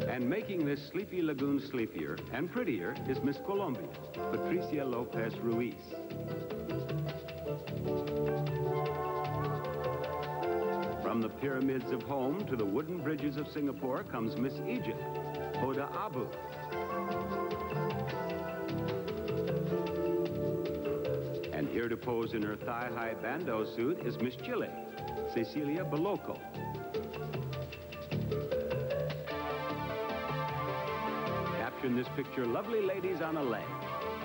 And making this sleepy lagoon sleepier and prettier is Miss Colombia, Patricia Lopez Ruiz. From the pyramids of home to the wooden bridges of Singapore comes Miss Egypt, Hoda Abu. And here to pose in her thigh-high bandeau suit is Miss Chile, Cecilia Boloco. In this picture, lovely ladies on a leg.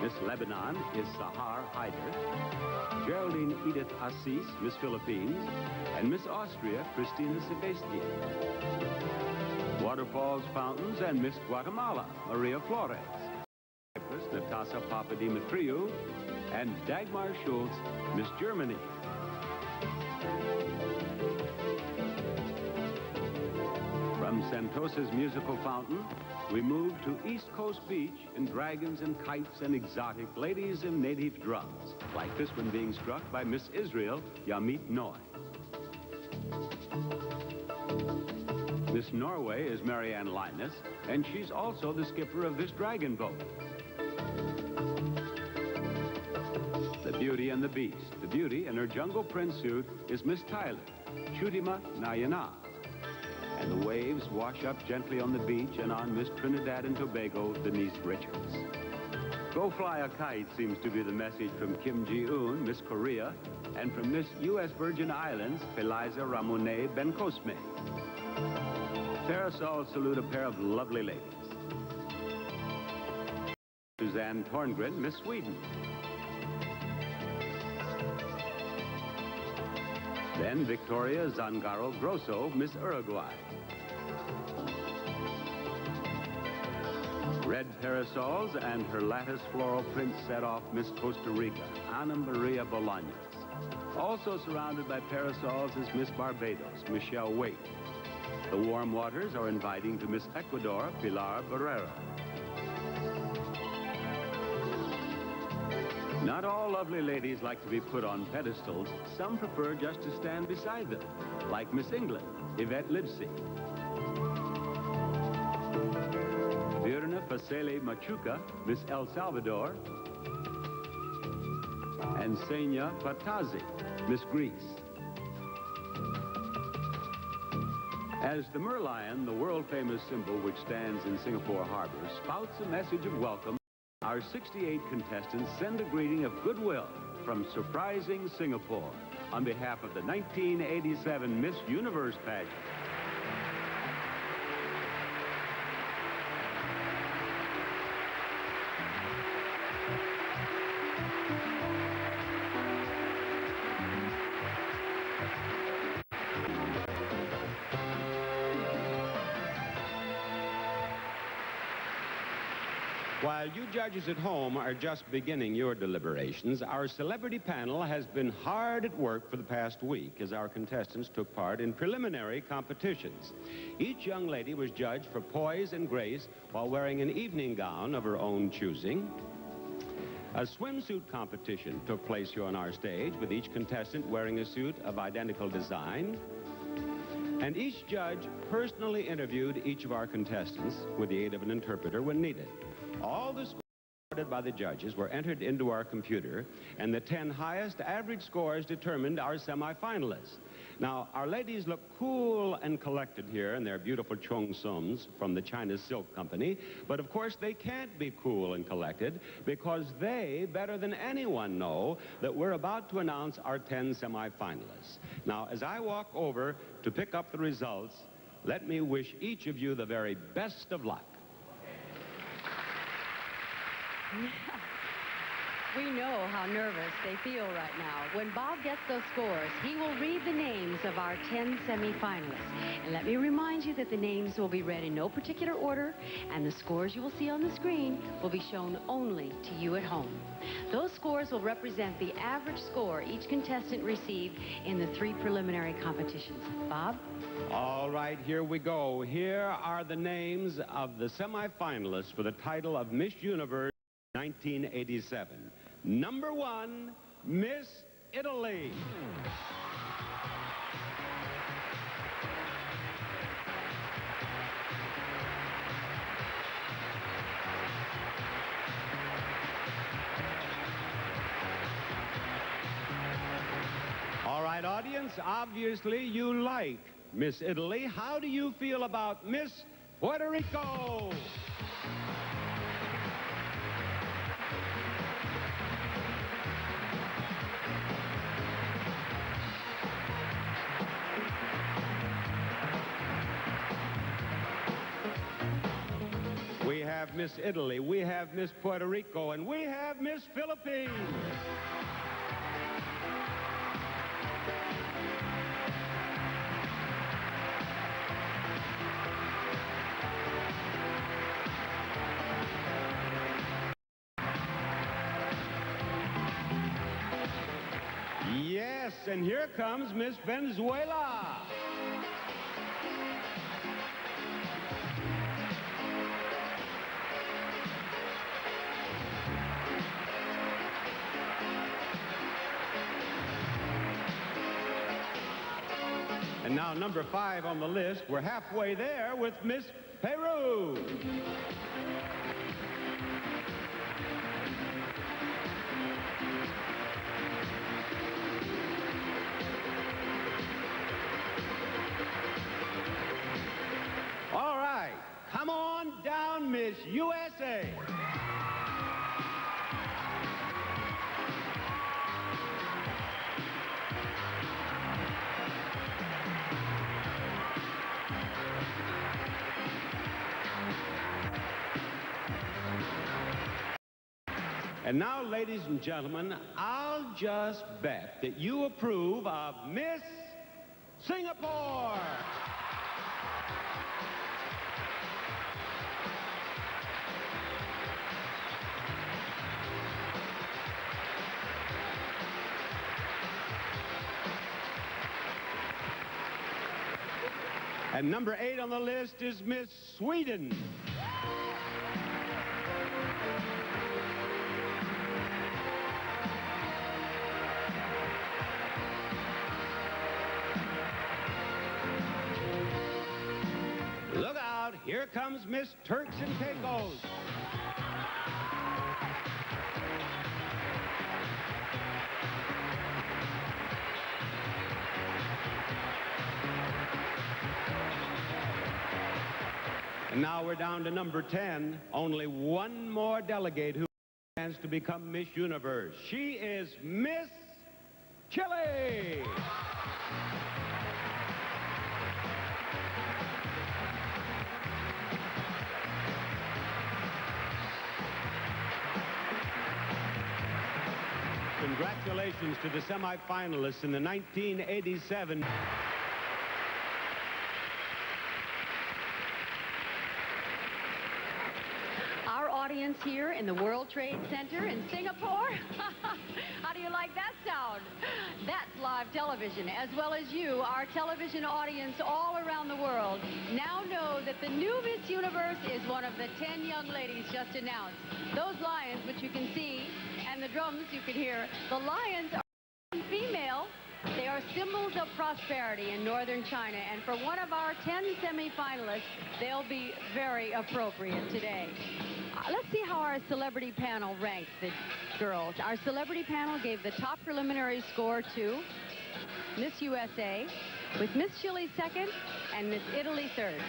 Miss Lebanon is Sahar Haider, Geraldine Edith Assis, Miss Philippines, and Miss Austria, Christina Sebastian. Waterfalls, fountains, and Miss Guatemala, Maria Flores. Cyprus, Natasha Papadimitriou, and Dagmar Schultz, Miss Germany. From Sentosa's musical fountain, we move to East Coast Beach in dragons and kites and exotic ladies and native drums, like this one being struck by Miss Israel, Yamit Noy. Miss Norway is Marianne Linus, and she's also the skipper of this dragon boat. The Beauty and the Beast. The Beauty in her jungle print suit is Miss Tyler, Chutima Nayana. And the waves wash up gently on the beach and on Miss Trinidad and Tobago, Denise Richards. Go fly a kite seems to be the message from Kim Ji-un, Miss Korea, and from Miss U.S. Virgin Islands, Feliza Ramone Bencosme. Parasols salute a pair of lovely ladies. Suzanne Torngren, Miss Sweden. Then Victoria Zangaro Grosso, Miss Uruguay. Red parasols and her lattice floral print set off Miss Costa Rica, Ana Maria Bolaños. Also surrounded by parasols is Miss Barbados, Michelle Waite. The warm waters are inviting to Miss Ecuador, Pilar Barrera. Not all lovely ladies like to be put on pedestals. Some prefer just to stand beside them, like Miss England, Yvette Livesey. Virna Fasele Machuca, Miss El Salvador, and Senya Patazi, Miss Greece. As the merlion, the world-famous symbol which stands in Singapore Harbor, spouts a message of welcome, our 68 contestants send a greeting of goodwill from surprising Singapore on behalf of the 1987 Miss Universe pageant. While you judges at home are just beginning your deliberations, our celebrity panel has been hard at work for the past week as our contestants took part in preliminary competitions. Each young lady was judged for poise and grace while wearing an evening gown of her own choosing. A swimsuit competition took place here on our stage, with each contestant wearing a suit of identical design. And each judge personally interviewed each of our contestants with the aid of an interpreter when needed. All the scores recorded by the judges were entered into our computer, and the 10 highest average scores determined our semifinalists. Now, our ladies look cool and collected here in their beautiful cheongsums from the China Silk Company, but of course they can't be cool and collected because they, better than anyone, know that we're about to announce our 10 semifinalists. Now, as I walk over to pick up the results, let me wish each of you the very best of luck. We know how nervous they feel right now. When Bob gets those scores, he will read the names of our 10 semifinalists. And let me remind you that the names will be read in no particular order, and the scores you will see on the screen will be shown only to you at home. Those scores will represent the average score each contestant received in the 3 preliminary competitions. Bob? All right, here we go. Here are the names of the semifinalists for the title of Miss Universe 1987. Number 1, Miss Italy. All right, audience, obviously you like Miss Italy. How do you feel about Miss Puerto Rico? We have Miss Italy, we have Miss Puerto Rico, and we have Miss Philippines. Yes, and here comes Miss Venezuela. And now number 5 on the list, we're halfway there with Miss Peru. All right, come on down, Miss USA. And now, ladies and gentlemen, I'll just bet that you approve of Miss Singapore. And number 8 on the list is Miss Sweden. Look out, here comes Miss Turks and Caicos. And now we're down to number 10. Only one more delegate who has to become Miss Universe. She is Miss Chile. Congratulations to the semifinalists in the 1987. Our audience here in the World Trade Center in Singapore. How do you like that sound? That's live television, as well as you, our television audience all around the world, now know that the new Miss Universe is one of the 10 young ladies just announced. Those lions, which you can see and the drums you can hear. The lions are female. They are symbols of prosperity in northern China, and for one of our 10 semifinalists, they'll be very appropriate today. Let's see how our celebrity panel ranked the girls. Our celebrity panel gave the top preliminary score to Miss USA, with Miss Chile second and Miss Italy third.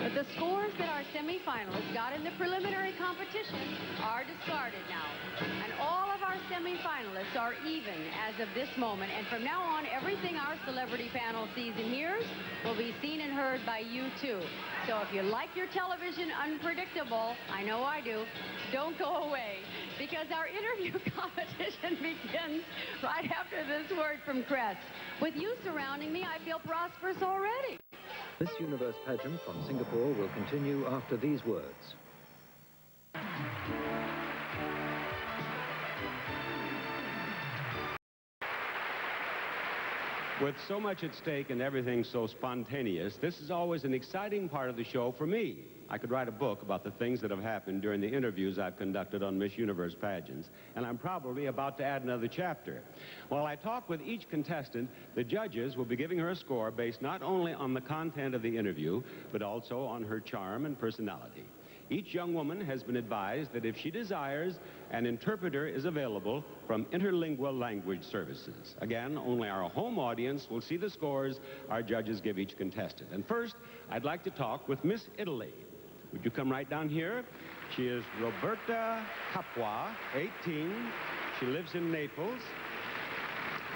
But the scores that our semifinalists got in the preliminary competition are discarded now. And all of our semifinalists are even as of this moment. And from now on, everything our celebrity panel sees and hears will be seen and heard by you too. So if you like your television unpredictable, I know I do, don't go away, because our interview competition begins right after this word from Crest. With you surrounding me, I feel prosperous already. Miss Universe pageant from Singapore will continue after these words. With so much at stake and everything so spontaneous, this is always an exciting part of the show for me. I could write a book about the things that have happened during the interviews I've conducted on Miss Universe pageants, and I'm probably about to add another chapter. While I talk with each contestant, the judges will be giving her a score based not only on the content of the interview, but also on her charm and personality. Each young woman has been advised that if she desires, an interpreter is available from interlingual language services. Again, only our home audience will see the scores our judges give each contestant. And first, I'd like to talk with Miss Italy. Would you come right down here? She is Roberta Capua, 18. She lives in Naples.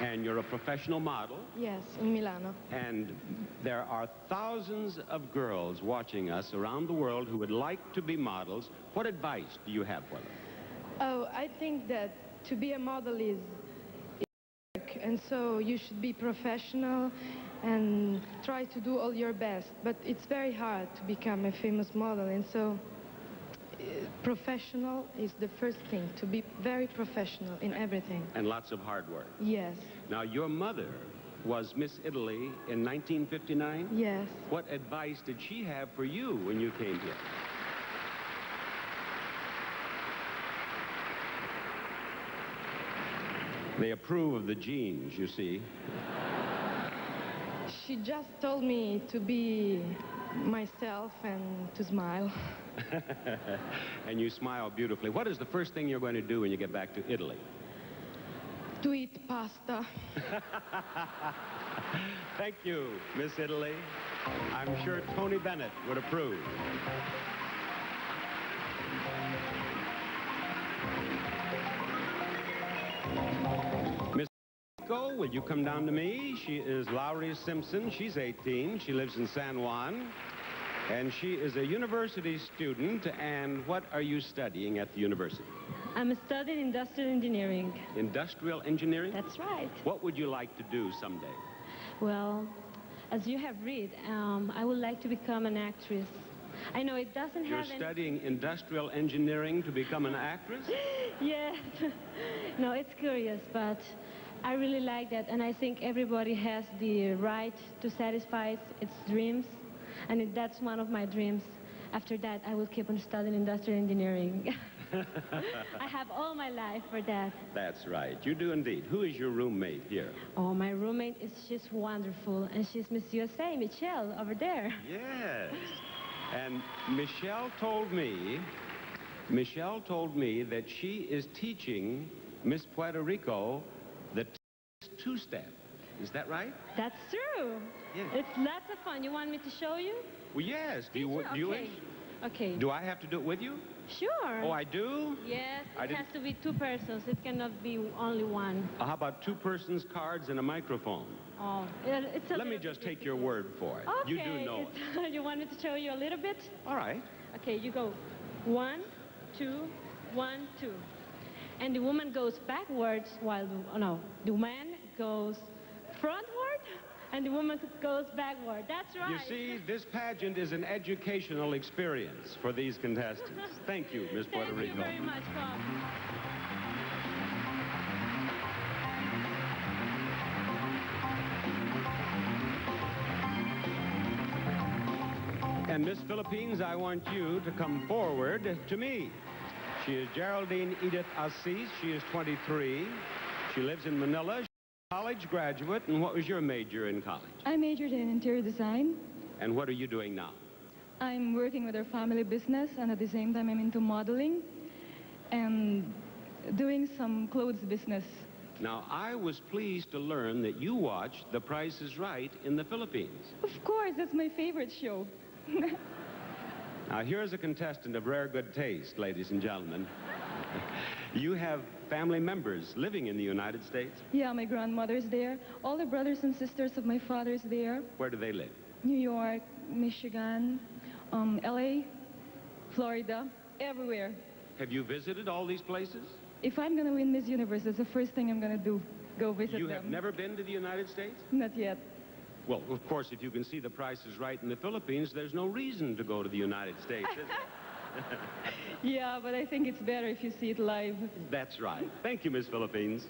And you're a professional model. Yes, in Milano. And there are thousands of girls watching us around the world who would like to be models. What advice do you have for them? Oh, I think that to be a model is work, and so you should be professional and try to do all your best. But it's very hard to become a famous model, and so professional is the first thing, to be very professional in everything. And lots of hard work. Yes. Now, your mother was Miss Italy in 1959? Yes. What advice did she have for you when you came here? They approve of the genes, you see. She just told me to be myself and to smile. And you smile beautifully. What is the first thing you're going to do when you get back to Italy? To eat pasta. Thank you, Miss Italy. I'm sure Tony Bennett would approve. Miss Mexico, will you come down to me? She is Lowry Simpson. She's 18. She lives in San Juan. And she is a university student. And what are you studying at the university? I'm studying industrial engineering. Industrial engineering? That's right. What would you like to do someday? Well, as you have read, I would like to become an actress. I know it doesn't have... You're studying industrial engineering to become an actress? Yes. No, it's curious, but I really like that. And I think everybody has the right to satisfy its dreams. And that's one of my dreams. After that, I will keep on studying industrial engineering. I have all my life for that. That's right. You do indeed. Who is your roommate here? Oh, my roommate is just wonderful. And she's Miss USA, Michelle, over there. Yes. And Michelle told me that she is teaching Miss Puerto Rico the two-step. Is that right? That's true. Yes. It's lots of fun. You want me to show you? Well, yes. Do you wish? Okay. Do I have to do it with you? Sure. Oh, I do? Yes, it has to be two persons. It cannot be only one. How about two persons, cards, and a microphone? Oh, it's a Let me just take your word for it. Okay. You do know it. You want me to show you a little bit? All right. Okay, you go 1, 2, 1, 2. And the woman goes backwards while the man goes frontward, and the woman goes backward. That's right. You see, this pageant is an educational experience for these contestants. Thank you, Miss Puerto Rico. Thank you very much, Bob. And Miss Philippines, I want you to come forward to me. She is Geraldine Edith Assis. She is 23. She lives in Manila. She's a college graduate. And what was your major in college? I majored in interior design. And what are you doing now? I'm working with our family business, and at the same time I'm into modeling and doing some clothes business. Now, I was pleased to learn that you watched The Price is Right in the Philippines. Of course, that's my favorite show. Now, here's a contestant of rare good taste, ladies and gentlemen. You have family members living in the United States? Yeah, my grandmother's there. All the brothers and sisters of my father's there. Where do they live? New York, Michigan, LA, Florida, everywhere. Have you visited all these places? If I'm going to win Miss Universe, that's the first thing I'm going to do. Go visit them. You have never been to the United States? Not yet. Well, of course, if you can see The Price is Right in the Philippines, there's no reason to go to the United States, is there? Yeah, but I think it's better if you see it live. That's right. Thank you, Miss Philippines.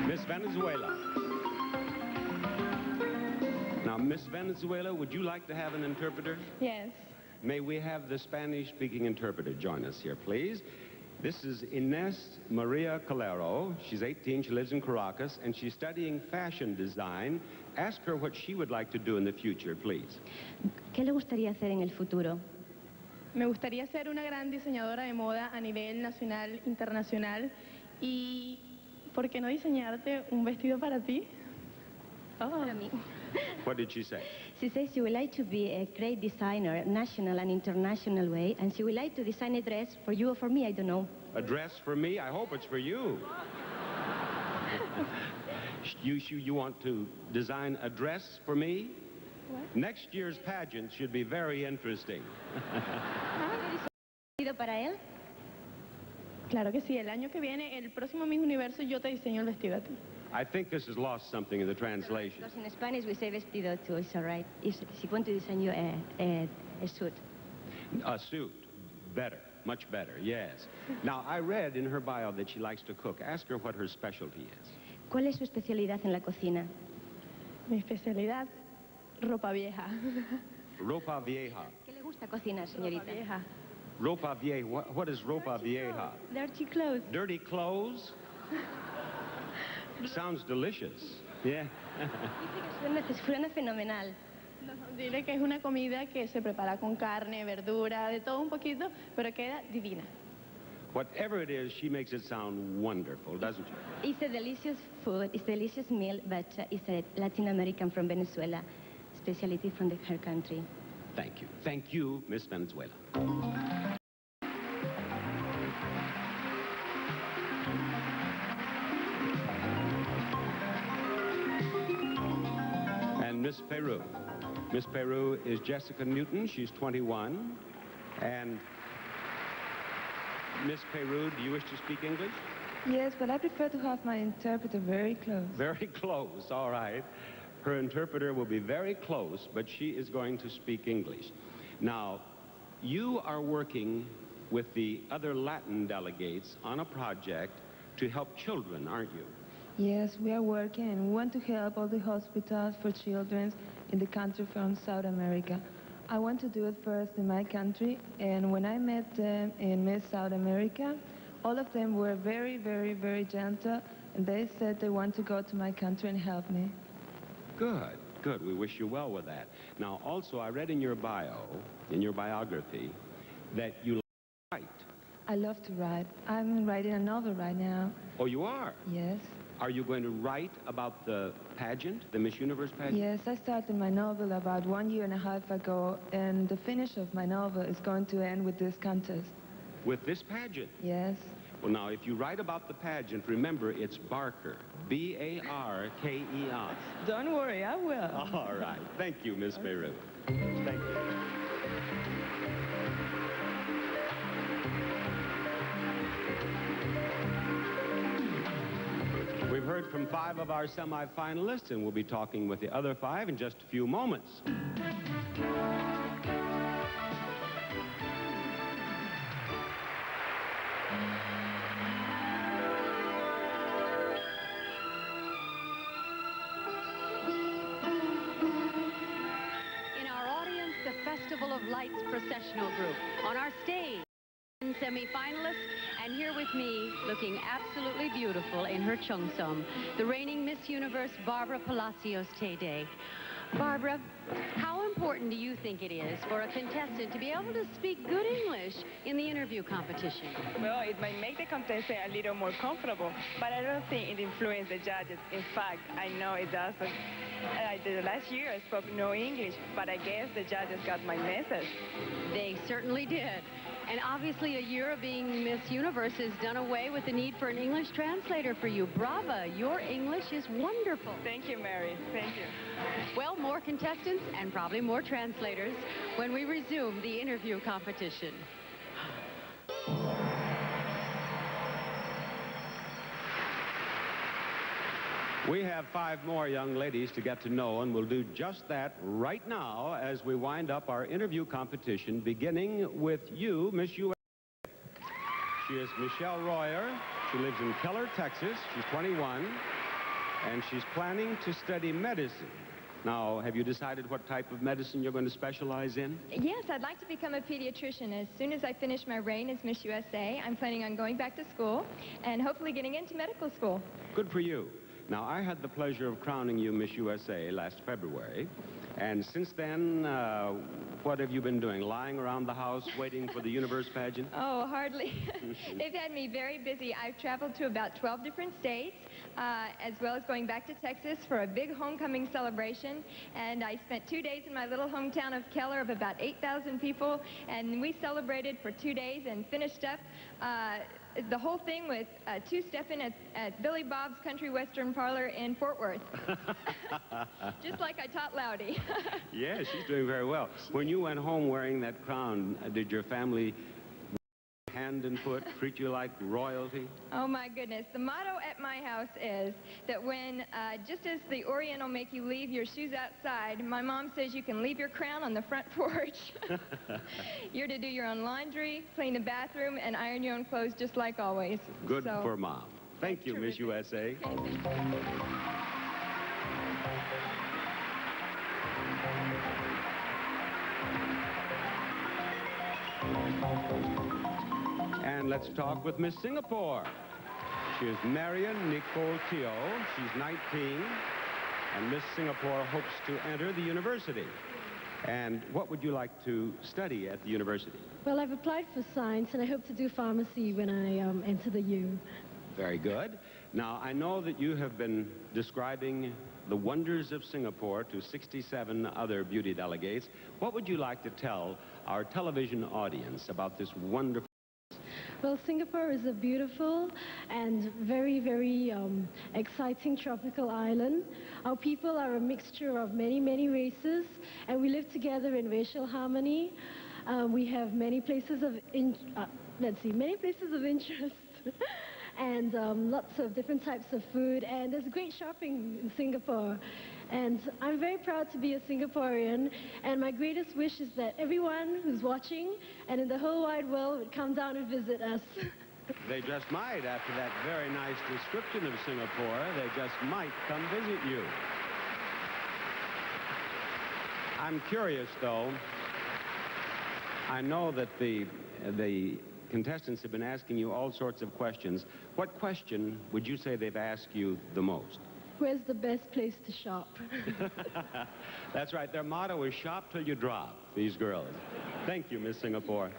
Miss Venezuela. Now, Miss Venezuela, would you like to have an interpreter? Yes. May we have the Spanish-speaking interpreter join us here, please? This is Inés Maria Calero. She's 18, she lives in Caracas, and she's studying fashion design. Ask her what she would like to do in the future, please. ¿Qué le gustaría hacer en el futuro? Me gustaría ser una gran diseñadora de moda a nivel nacional, internacional. Y, ¿por qué no diseñarte un vestido para ti? Para mí. What did she say? She says she would like to be a great designer, national and international way, and she would like to design a dress for you or for me, I don't know. A dress for me? I hope it's for you. You want to design a dress for me? What? Next year's pageant should be very interesting. ¿Para él? Claro que sí, el año que viene, el próximo Miss Universo, yo te diseño el vestido a ti. I think this has lost something in the translation. Because in Spanish we say vestido too, it's all right. She wants to design you a suit. A suit. Better. Much better, yes. Now, I read in her bio that she likes to cook. Ask her what her specialty is. ¿Cuál es su especialidad en la cocina? Mi especialidad, ropa vieja. Ropa vieja. ¿Qué le gusta cocinar, señorita? Ropa vieja. Ropa vieja. What is ropa vieja? Dirty clothes. Dirty clothes? Sounds delicious. Yeah. Suena fenomenal. No, dile que es una comida que se prepara con carne, verdura, de todo un poquito, pero queda divina. Whatever it is, she makes it sound wonderful, doesn't she? It's a delicious food, it's a delicious meal, but it's a Latin American from Venezuela, specialty from her country. Thank you. Thank you, Miss Venezuela. And Miss Peru. Miss Peru is Jessica Newton. She's 21. And Miss Peru, do you wish to speak English? Yes, but I prefer to have my interpreter very close. Very close, all right. Her interpreter will be very close, but she is going to speak English. Now, you are working with the other Latin delegates on a project to help children, aren't you? Yes, we are working and we want to help all the hospitals for children in the country from South America. I want to do it first in my country, and when I met them in Miss South America, all of them were very, very, very gentle, and they said they want to go to my country and help me. Good, good. We wish you well with that. Now, also, I read in your bio, in your biography, that you like to write. I love to write. I'm writing a novel right now. Oh, you are? Yes. Are you going to write about the pageant, the Miss Universe pageant? Yes, I started my novel about 1.5 years ago, and the finish of my novel is going to end with this contest. With this pageant? Yes. Well, now, if you write about the pageant, remember, it's Barker. B-A-R-K-E-R. Don't worry, I will. All right. Thank you, Miss Peru. Thank you. We've heard from 5 of our semifinalists, and we'll be talking with the other 5 in just a few moments. Lights processional group. On our stage, semi-finalists, and here with me, looking absolutely beautiful in her cheongsam, the reigning Miss Universe, Barbara Palacios Tede. Barbara, how important do you think it is for a contestant to be able to speak good English in the interview competition? Well, it might make the contestant a little more comfortable, but I don't think it influences the judges. In fact, I know it doesn't. The last year I spoke no English, but I guess the judges got my message. They certainly did. And obviously a year of being Miss Universe has done away with the need for an English translator for you. Brava, your English is wonderful. Thank you, Mary. Thank you. Well, more contestants and probably more translators when we resume the interview competition. We have 5 more young ladies to get to know, and we'll do just that right now as we wind up our interview competition, beginning with you, Miss USA. She is Michelle Royer. She lives in Keller, Texas. She's 21, and she's planning to study medicine. Now, have you decided what type of medicine you're going to specialize in? Yes, I'd like to become a pediatrician. As soon as I finish my reign as Miss USA, I'm planning on going back to school and hopefully getting into medical school. Good for you. Now, I had the pleasure of crowning you Miss USA last February, and since then, what have you been doing? Lying around the house waiting for the Universe pageant? Oh, hardly. They've had me very busy. I've traveled to about 12 different states, as well as going back to Texas for a big homecoming celebration, and I spent 2 days in my little hometown of Keller of about 8,000 people, and we celebrated for 2 days and finished up the whole thing with two-stepping at Billy Bob's Country Western Parlor in Fort Worth. Just like I taught Loudy. Yeah, she's doing very well. When you went home wearing that crown, did your family hand and foot treat you like royalty? Oh my goodness. The motto at my house is that when, just as the Orient will make you leave your shoes outside, my mom says you can leave your crown on the front porch. You're to do your own laundry, clean the bathroom, and iron your own clothes just like always. Good for Mom. Thank you, Miss USA. And let's talk with Miss Singapore. She is Marion Nicole Teo. She's 19, and Miss Singapore hopes to enter the university. And what would you like to study at the university? Well, I've applied for science, and I hope to do pharmacy when I enter the U. Very good. Now, I know that you have been describing the wonders of Singapore to 67 other beauty delegates. What would you like to tell our television audience about this wonderful? Well, Singapore is a beautiful and very, very exciting tropical island. Our people are a mixture of many, many races, and we live together in racial harmony. We have many places of many places of interest. And lots of different types of food, and there's great shopping in Singapore. And I'm very proud to be a Singaporean, and my greatest wish is that everyone who's watching and in the whole wide world would come down and visit us. They just might. After that very nice description of Singapore, they just might come visit you. I'm curious, though. I know that the contestants have been asking you all sorts of questions. What question would you say they've asked you the most? Where's the best place to shop? That's right. Their motto is shop till you drop, these girls. Thank you, Miss Singapore.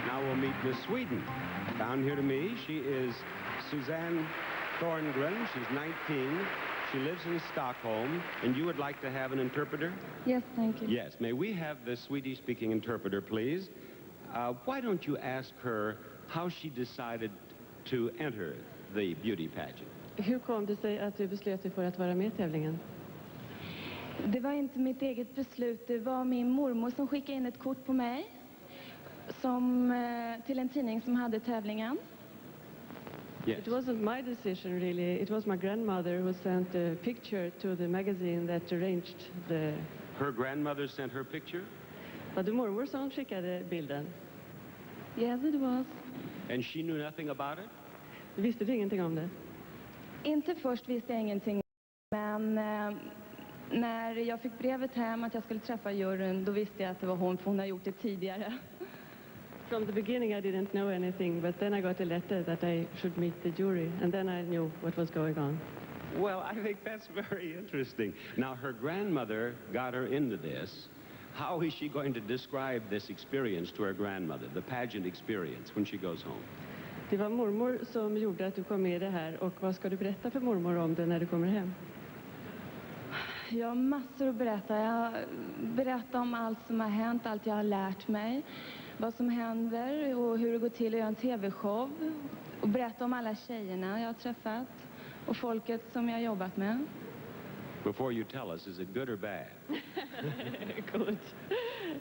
Now we'll meet Miss Sweden. Down here to me, she is Suzanne Thorngren. She's 19. She lives in Stockholm, and you would like to have an interpreter? Yes, thank you. Yes. May we have the Swedish-speaking interpreter, please? Why don't you ask her how she decided to enter the beauty pageant? Hur kom det sig att du beslöt dig för att vara med i tävlingen? Det var inte mitt eget beslut. Det var min mormor som skickade in ett kort på mig till en tidning som hade tävlingen. Yes. It wasn't my decision, really. It was my grandmother who sent a picture to the magazine that arranged the... Her grandmother sent her picture? Var det mormor som skickade bilden? Yes, it was. And she knew nothing about it? Visste du ingenting om det? Inte först visste jag ingenting, men när jag fick brevet hem att jag skulle träffa juryn, då visste jag att det var hon, för hon har gjort det tidigare. From the beginning I didn't know anything, but then I got a letter that I should meet the jury, and then I knew what was going on. Well, I think that's very interesting. Now, her grandmother got her into this. How is she going to describe this experience to her grandmother, the pageant experience, when she goes home? Det var mormor som gjorde att du kom med i det här, och vad ska du berätta för mormor om det när du kommer hem? Jag har massor att berätta. Jag berättar om allt som har hänt, allt jag har lärt mig, vad som händer och hur det går till att göra en tv-show. Och berätta om alla tjejerna jag har träffat och folket som jag har jobbat med. Before you tell us, is it good or bad? Good.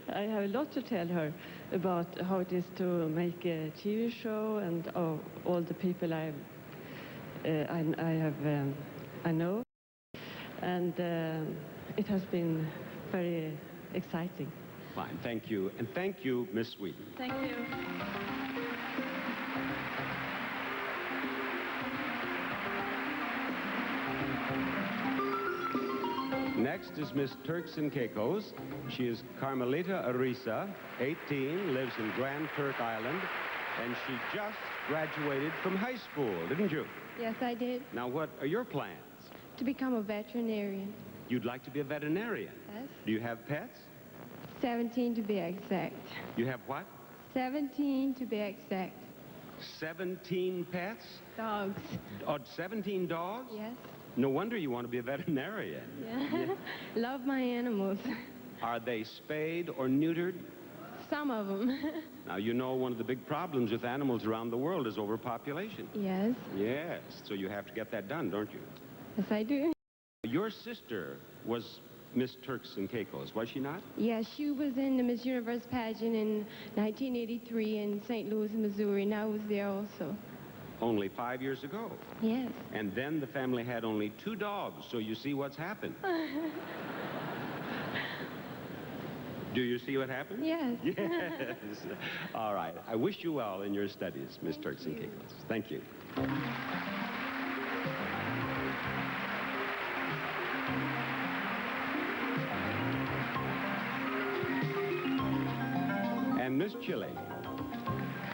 I have a lot to tell her about how it is to make a TV show and all the people I know. And it has been very exciting. Fine, thank you. And thank you, Miss Sweden. Thank you. Next is Miss Turks and Caicos. She is Carmelita Arisa, 18, lives in Grand Turk Island, and she just graduated from high school, didn't you? Yes, I did. Now, what are your plans? To become a veterinarian. You'd like to be a veterinarian? Yes. Do you have pets? 17 to be exact. You have what? 17 to be exact. 17 pets? Dogs. Oh, 17 dogs? Yes. No wonder you want to be a veterinarian. Yeah. Love my animals. Are they spayed or neutered? Some of them. Now, you know one of the big problems with animals around the world is overpopulation. Yes. Yes, so you have to get that done, don't you? Yes, I do. Your sister was Miss Turks and Caicos, was she not? Yes, she was in the Miss Universe pageant in 1983 in St. Louis, Missouri, and I was there also. Only 5 years ago. Yes. And then the family had only 2 dogs, so you see what's happened. Do you see what happened? Yes. Yes. All right. I wish you well in your studies, Miss Turks and Caicos. Thank you. And Miss Chile.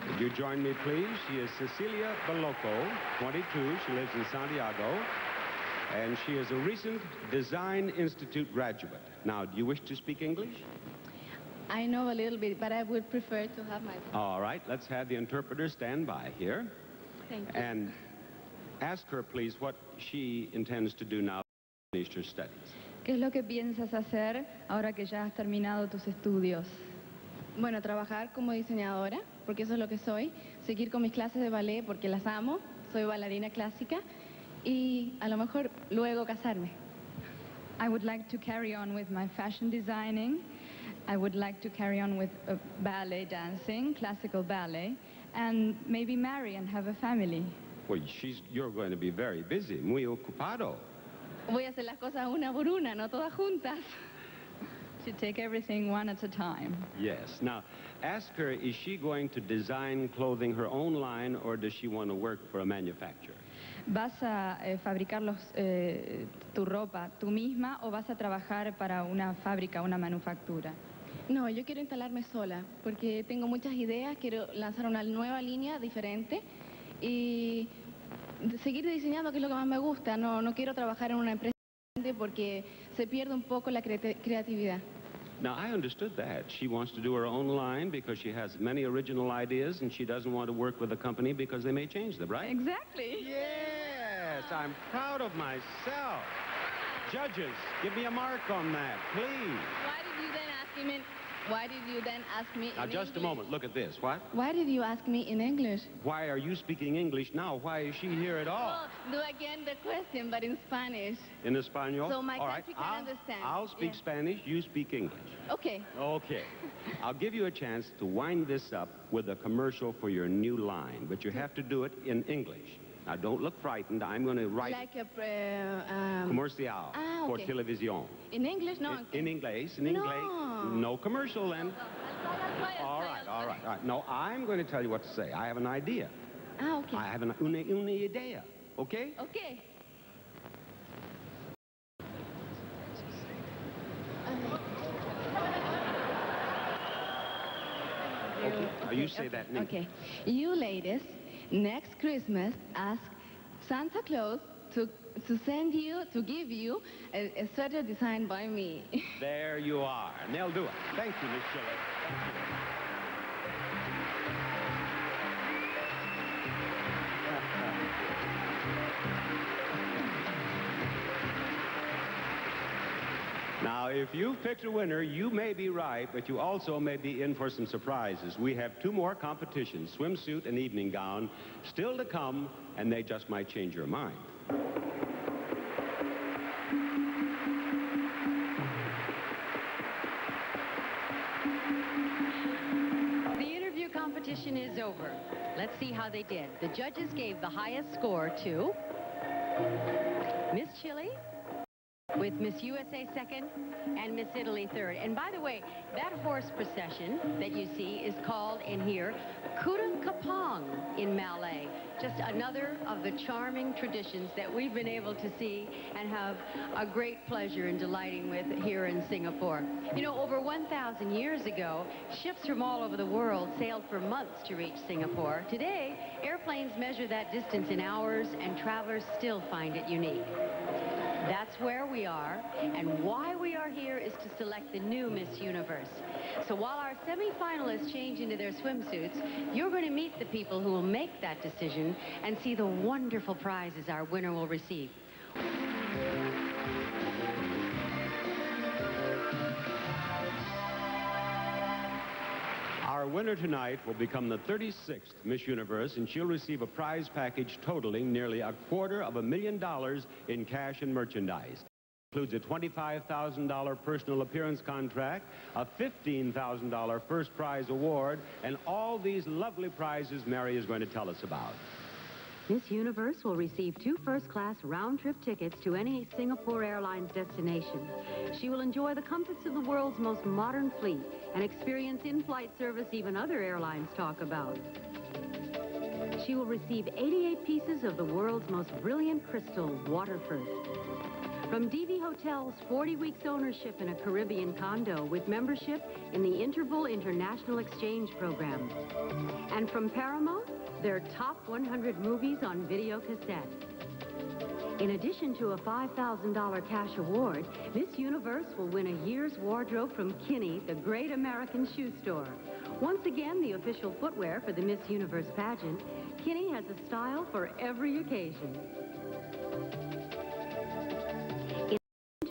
Would you join me, please? She is Cecilia Baloco, 22. She lives in Santiago. And she is a recent Design Institute graduate. Now, do you wish to speak English? I know a little bit, but I would prefer to have my... All right, let's have the interpreter stand by here. Thank you. And ask her, please, what she intends to do now to finish her studies. ¿Qué es lo que piensas hacer ahora que ya has terminado tus estudios? Bueno, trabajar como diseñadora, porque eso es lo que soy. Seguir con mis clases de ballet, porque las amo. Soy bailarina clásica. Y a lo mejor luego casarme. I would like to carry on with my fashion designing. I would like to carry on with ballet dancing, classical ballet, and maybe marry and have a family. Well, you're going to be very busy, muy ocupado. Voy a hacer las cosas una por una, no todas juntas. To take everything one at a time. Yes. Now, ask her, is she going to design clothing her own line, or does she want to work for a manufacturer? ¿Vas a fabricar tu ropa tú misma o vas a trabajar para una fábrica, una manufactura? No, yo quiero instalarme sola porque tengo muchas ideas, quiero lanzar una nueva línea diferente y seguir diseñando, que es lo que más me gusta. No quiero trabajar en una empresa porque se pierde un poco la creatividad. Now, I understood that. She wants to do her own line because she has many original ideas and she doesn't want to work with a company because they may change them, right? Exactly. Yes, I'm proud of myself. Judges, give me a mark on that, please. Why did you then ask me in Now, just English? a moment. Look at this. What? Why did you ask me in English? Why are you speaking English now? Why is she here at all? Well, do again the question, but in Spanish. In Espanol? So my all country right. can understand. I'll speak Yeah. Spanish. You speak English. Okay. Okay. I'll give you a chance to wind this up with a commercial for your new line, but you have to do it in English. Now, don't look frightened. I'm going to write Like a... comercial for okay. television. In English? No. In English. In No. English. No commercial then. All right. No, I'm going to tell you what to say. I have an idea. Ah, okay. I have una idea, okay? Okay. Okay. You say that in English. Okay. You ladies, next Christmas, ask Santa Claus to give you a sweater designed by me. There you are. And they'll do it. Thank you, Miss Shelley. Now, if you've picked a winner, you may be right, but you also may be in for some surprises. We have two more competitions, swimsuit and evening gown, still to come, and they just might change your mind. The interview competition is over. Let's see how they did. The judges gave the highest score to Miss Chile, with Miss USA second and Miss Italy third. And by the way, that horse procession that you see is called in here Kuda Kapong in Malay. Just another of the charming traditions that we've been able to see and have a great pleasure in delighting with here in Singapore. You know, over 1,000 years ago, ships from all over the world sailed for months to reach Singapore. Today, airplanes measure that distance in hours, and travelers still find it unique. That's where we are, and why we are here is to select the new Miss Universe. So while our semi-finalists change into their swimsuits, you're going to meet the people who will make that decision and see the wonderful prizes our winner will receive. Our winner tonight will become the 36th Miss Universe, and she'll receive a prize package totaling nearly $250,000 in cash and merchandise. Includes a $25,000 personal appearance contract, a $15,000 first prize award, and all these lovely prizes Mary is going to tell us about. Miss Universe will receive 2 first-class round-trip tickets to any Singapore Airlines destination. She will enjoy the comforts of the world's most modern fleet and experience in-flight service even other airlines talk about. She will receive 88 pieces of the world's most brilliant crystal, waterford. From DV Hotel's 40 weeks ownership in a Caribbean condo with membership in the Interval International Exchange Program. And from Paramount, their top 100 movies on video cassette. In addition to a $5,000 cash award, Miss Universe will win a year's wardrobe from Kinney, the great American shoe store. Once again, the official footwear for the Miss Universe pageant, Kinney has a style for every occasion.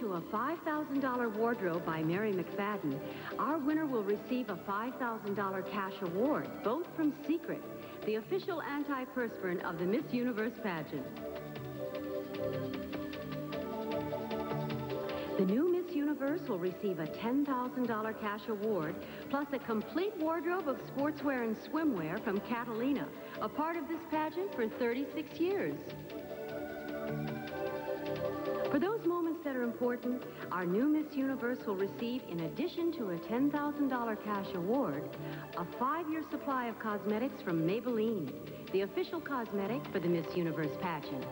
A $5,000 wardrobe by Mary McFadden, our winner will receive a $5,000 cash award, both from Secret, the official antiperspirant of the Miss Universe pageant. The new Miss Universe will receive a $10,000 cash award, plus a complete wardrobe of sportswear and swimwear from Catalina, a part of this pageant for 36 years. For those moments that are important, our new Miss Universe will receive, in addition to a $10,000 cash award, a 5-year supply of cosmetics from Maybelline, the official cosmetic for the Miss Universe pageant.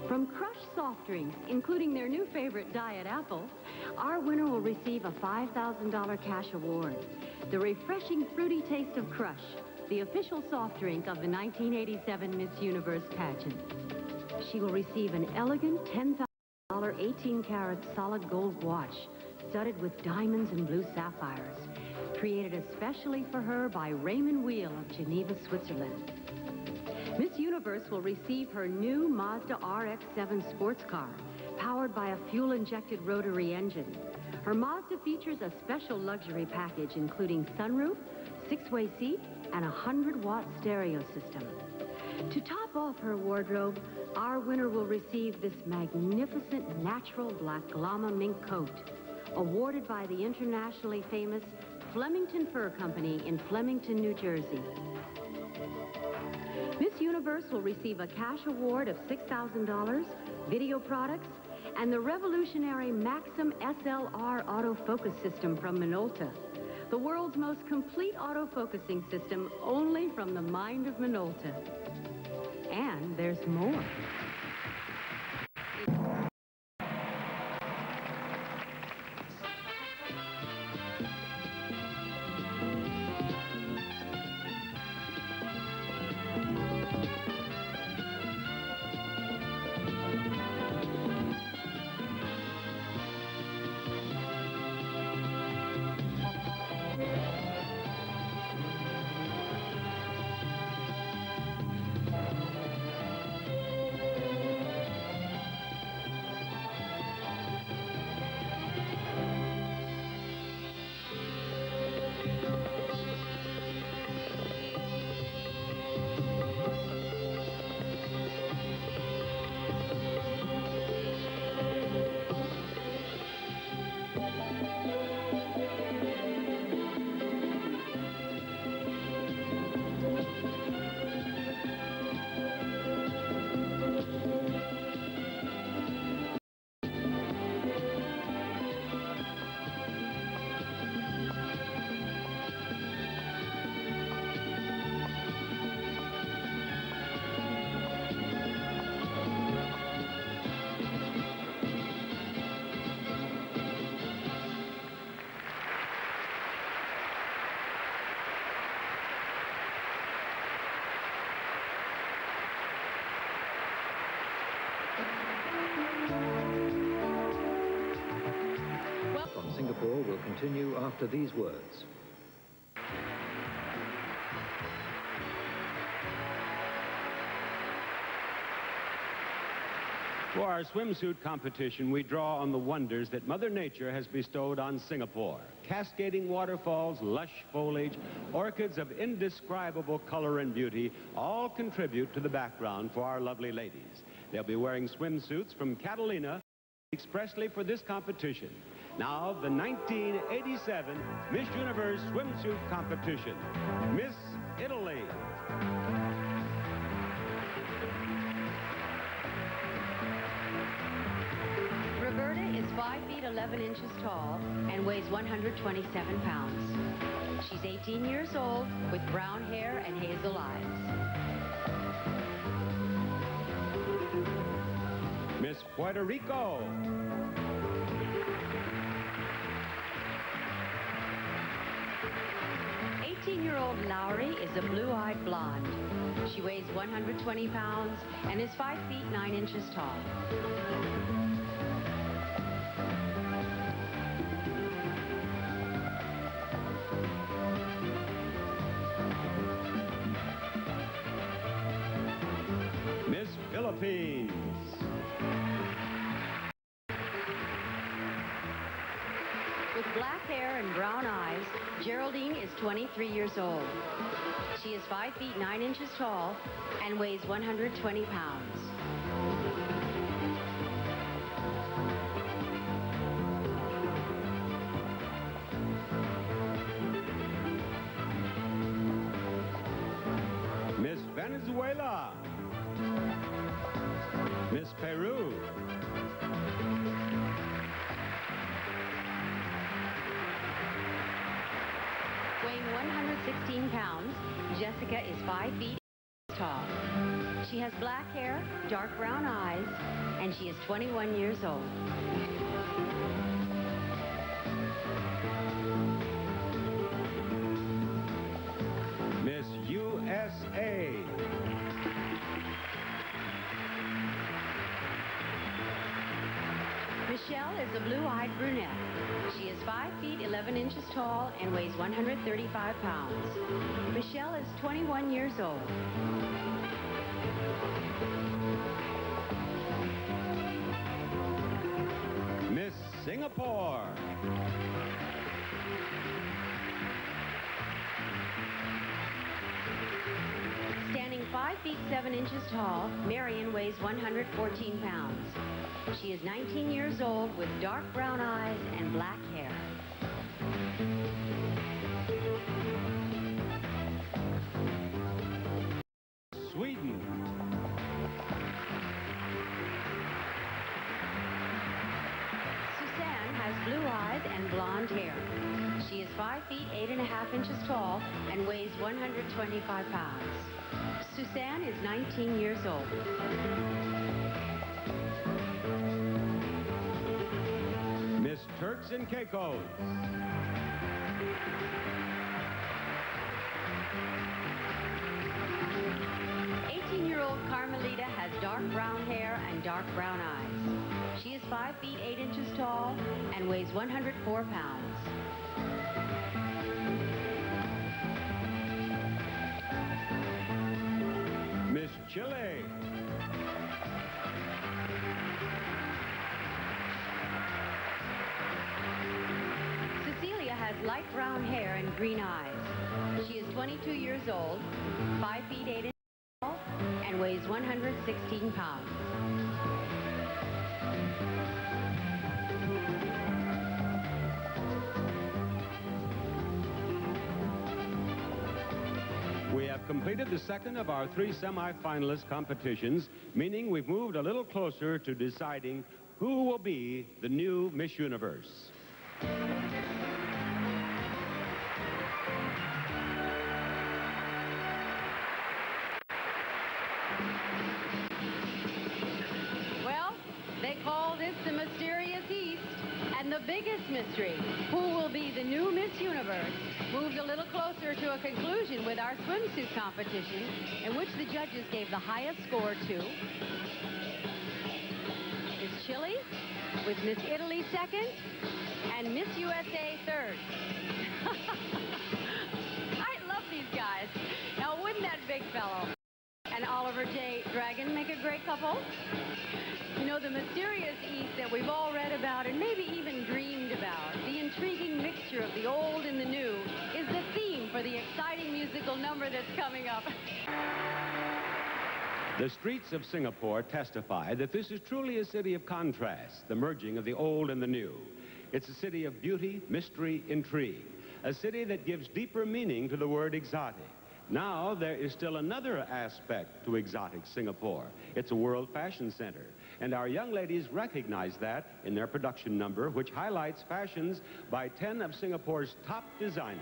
From Crush soft drinks, including their new favorite Diet Apple, our winner will receive a $5,000 cash award. The refreshing fruity taste of Crush, the official soft drink of the 1987 Miss Universe pageant. She will receive an elegant $10,000 18-karat solid gold watch, studded with diamonds and blue sapphires, created especially for her by Raymond Wheel of Geneva, Switzerland. Miss Universe will receive her new Mazda RX-7 sports car, powered by a fuel-injected rotary engine. Her Mazda features a special luxury package, including sunroof, 6-way seat, and a 100-watt stereo system. To top off her wardrobe, our winner will receive this magnificent natural black llama mink coat, awarded by the internationally famous Flemington Fur Company in Flemington, New Jersey. Miss Universe will receive a cash award of $6,000, video products, and the revolutionary Maxim SLR autofocus system from Minolta, the world's most complete autofocusing system only from the mind of Minolta. And there's more. From Singapore will continue after these words. For our swimsuit competition, we draw on the wonders that Mother Nature has bestowed on Singapore. Cascading waterfalls, lush foliage, orchids of indescribable color and beauty all contribute to the background for our lovely ladies. They'll be wearing swimsuits from Catalina expressly for this competition. Now, the 1987 Miss Universe Swimsuit Competition, Miss Italy. Roberta is 5 feet 11 inches tall and weighs 127 pounds. She's 18 years old with brown hair and hazel eyes. Miss Puerto Rico. Year-old Lowry is a blue-eyed blonde. She weighs 120 pounds and is 5 feet 9 inches tall. Miss Philippines. With black hair and brown eyes, Geraldine is 23 years old. She is 5 feet 9 inches tall and weighs 120 pounds. Miss Venezuela. Miss Peru. Weighing 116 pounds, Jessica is 5 feet tall. She has black hair, dark brown eyes, and she is 21 years old. Miss USA. Michelle is a blue-eyed brunette. She is 5 feet 11 inches tall and weighs 135 pounds. Michelle is 21 years old. Miss Singapore. Standing 5 feet 7 inches tall, Marion weighs 114 pounds. She is 19 years old with dark brown eyes and black hair. Sweden. Suzanne has blue eyes and blonde hair. She is 5 feet 8.5 inches tall and weighs 125 pounds. Suzanne is 19 years old. Miss Turks and Caicos. Carmelita has dark brown hair and dark brown eyes. She is 5 feet 8 inches tall and weighs 104 pounds. Miss Chile. Cecilia has light brown hair and green eyes. She is 22 years old, 5 feet 8 inches tall, and weighs 116 pounds. We have completed the second of our 3 semi-finalist competitions, meaning we've moved a little closer to deciding who will be the new Miss Universe. Well, they call this the Mysterious East, and the biggest mystery, who will be the new Miss Universe, moved a little closer to a conclusion with our swimsuit competition, in which the judges gave the highest score to Miss Chile, with Miss Italy second, and Miss USA third. I love these guys. Now, wouldn't that big fellow and Oliver J. Dragon make a great couple? You know, the mysterious East that we've all read about and maybe even dreamed about, the intriguing mixture of the old and the new, is the theme for the exciting musical number that's coming up. The streets of Singapore testify that this is truly a city of contrast, the merging of the old and the new. It's a city of beauty, mystery, intrigue, a city that gives deeper meaning to the word exotic. Now, there is still another aspect to exotic Singapore. It's a world fashion center, and our young ladies recognize that in their production number, which highlights fashions by 10 of Singapore's top designers.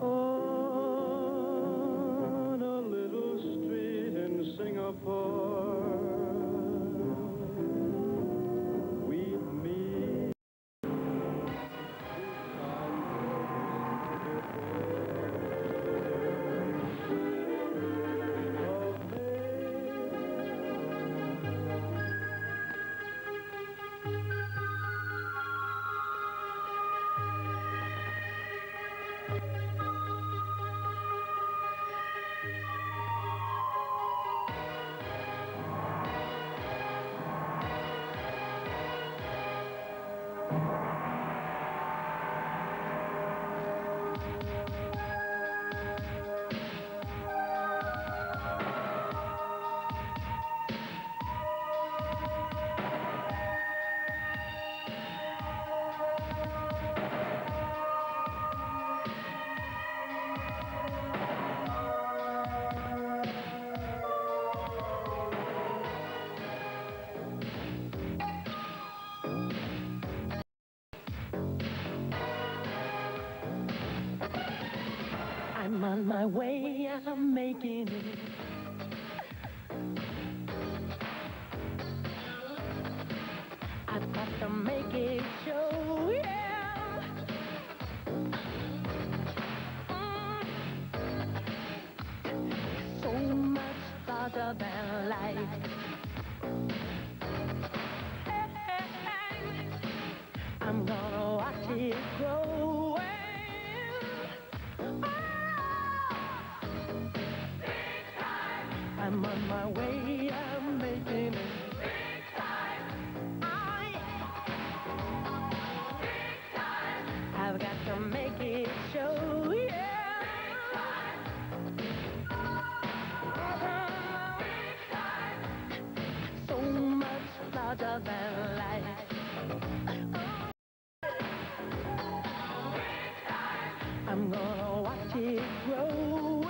On a little street in Singapore, we meet. I'm on my way, I'm making it. I've got to make it show, yeah. So much larger than life. I'm gonna watch it grow. I'm on my way, I'm making it. Big time! Big time! I've got to make it show, yeah. Big time! So much larger than life. Big time! I'm gonna watch it grow.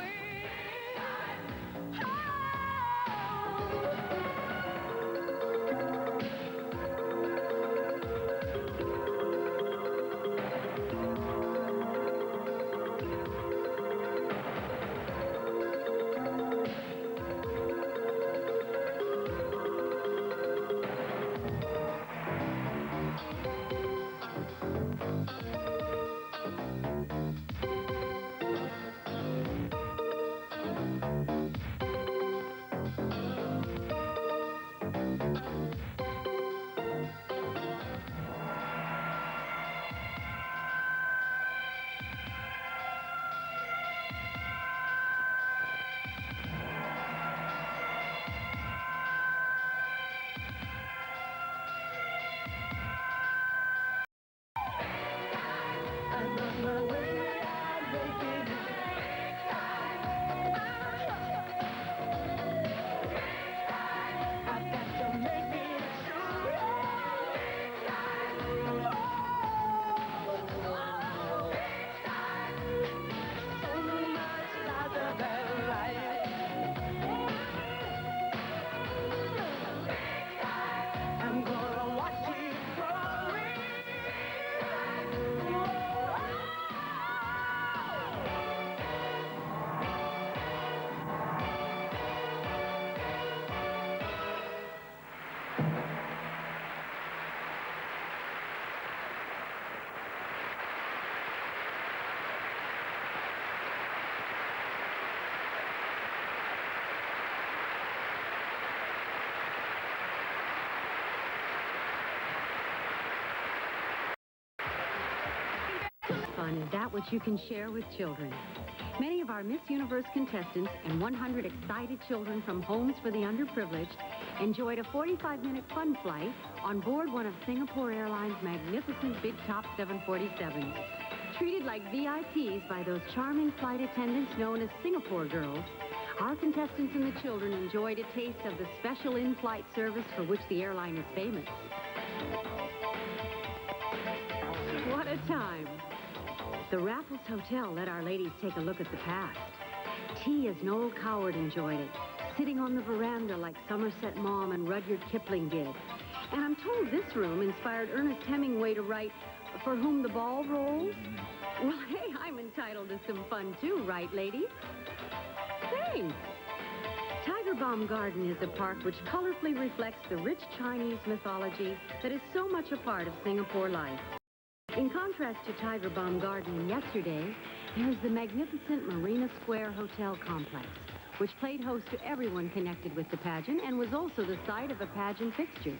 fun is that which you can share with children. Many of our Miss Universe contestants and 100 excited children from Homes for the Underprivileged enjoyed a 45-minute fun flight on board one of Singapore Airlines' magnificent big top 747s. Treated like VIPs by those charming flight attendants known as Singapore girls, our contestants and the children enjoyed a taste of the special in-flight service for which the airline is famous. What a time! The Raffles Hotel let our ladies take a look at the past. T as Noel Coward enjoyed it, sitting on the veranda like Somerset Maugham and Rudyard Kipling did. And I'm told this room inspired Ernest Hemingway to write, "For whom the ball rolls." Well, hey, I'm entitled to some fun too, right, ladies? Thanks. Tiger Balm Garden is a park which colorfully reflects the rich Chinese mythology that is so much a part of Singapore life. In contrast to Tiger Balm Garden yesterday, there is the magnificent Marina Square Hotel Complex, which played host to everyone connected with the pageant and was also the site of a pageant fixture.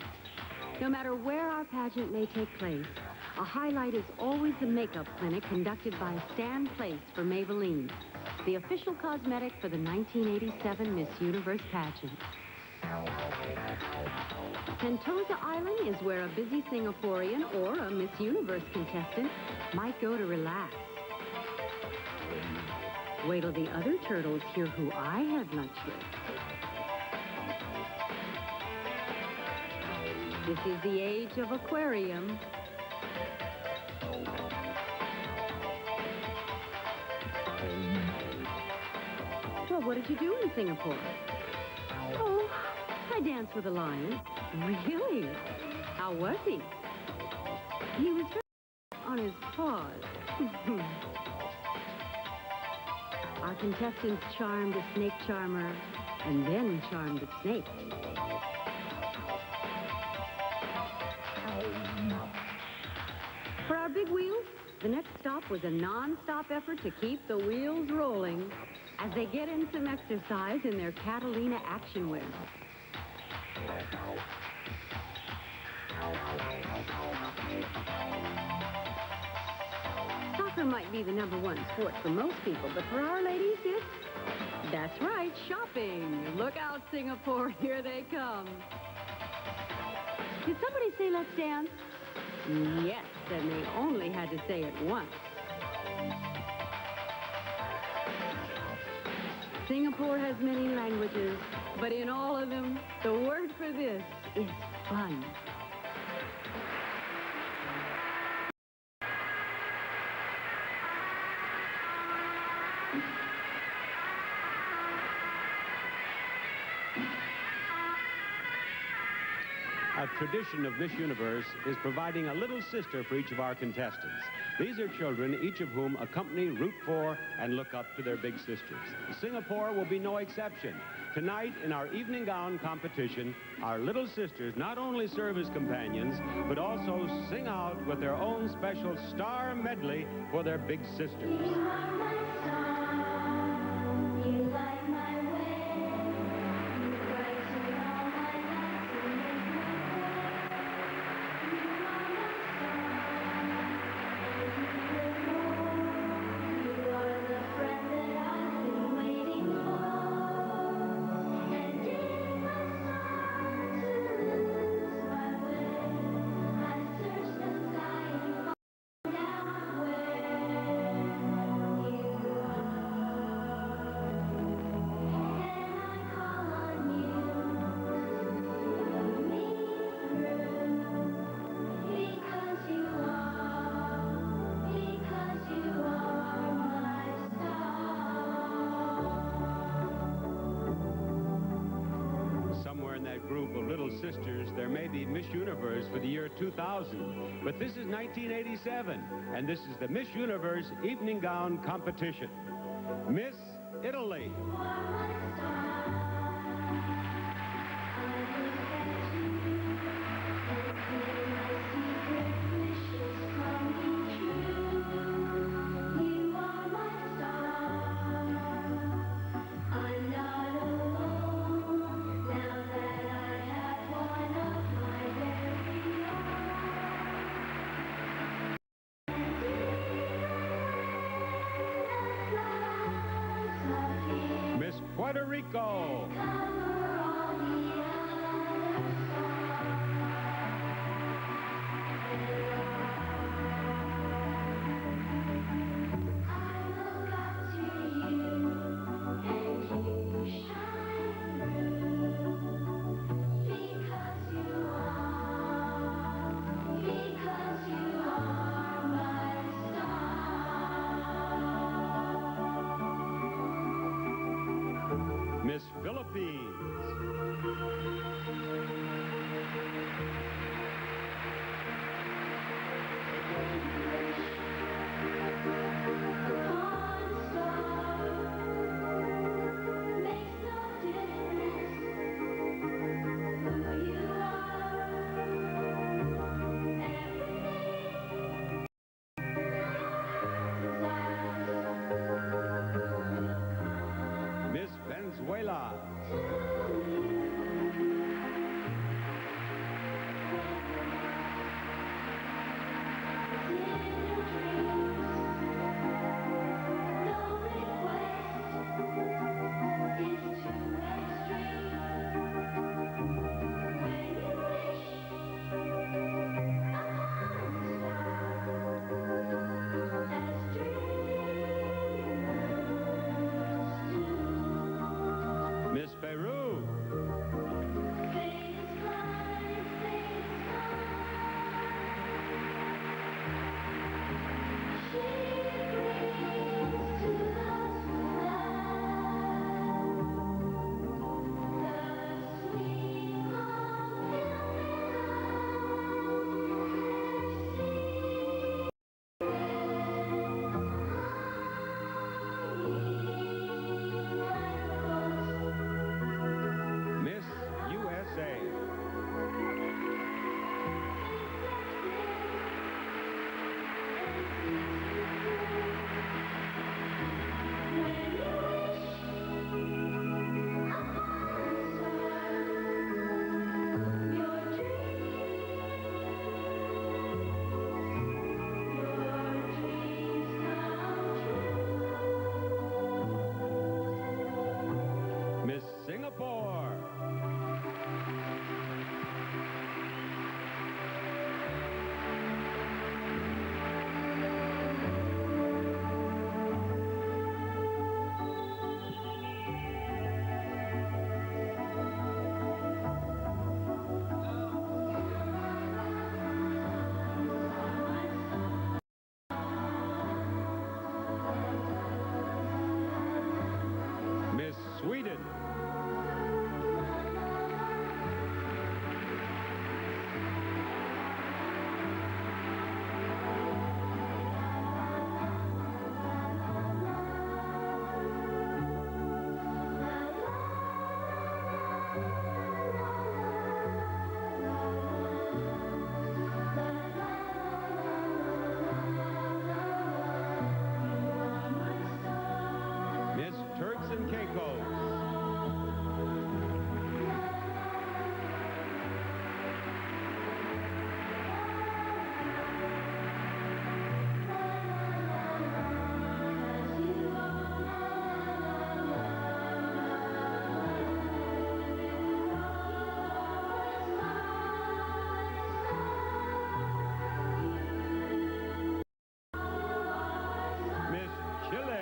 No matter where our pageant may take place, a highlight is always the makeup clinic conducted by Stan Place for Maybelline, the official cosmetic for the 1987 Miss Universe pageant. Sentosa Island is where a busy Singaporean or a Miss Universe contestant might go to relax. Wait till the other turtles hear who I had lunch with. This is the age of aquarium. Well, what did you do in Singapore? Oh, I danced with a lion. Really? How was he? He was very on his paws. Our contestants charmed a snake charmer and then charmed the snake. For our big wheels, the next stop was a non-stop effort to keep the wheels rolling as they get in some exercise in their Catalina action wear. Soccer might be the #1 sport for most people, but for our ladies, that's right, shopping. Look out, Singapore, here they come. Did somebody say let's dance? Yes, and they only had to say it once. Singapore has many languages, but in all of them, the word for this is fun. A tradition of Miss Universe is providing a little sister for each of our contestants. These are children, each of whom accompany, root for, and look up to their big sisters. Singapore will be no exception. Tonight, in our evening gown competition, our little sisters not only serve as companions, but also sing out with their own special star medley for their big sisters. Group of little sisters, there may be Miss Universe for the year 2000, but this is 1987, and this is the Miss Universe Evening Gown Competition. Miss Italy. Puerto Rico. Miss Philippines. Miss Venezuela. Miss Peru. Miss USA. Miss Singapore. Miss Sweden. Miss Turks and Caicos. Miss Chile.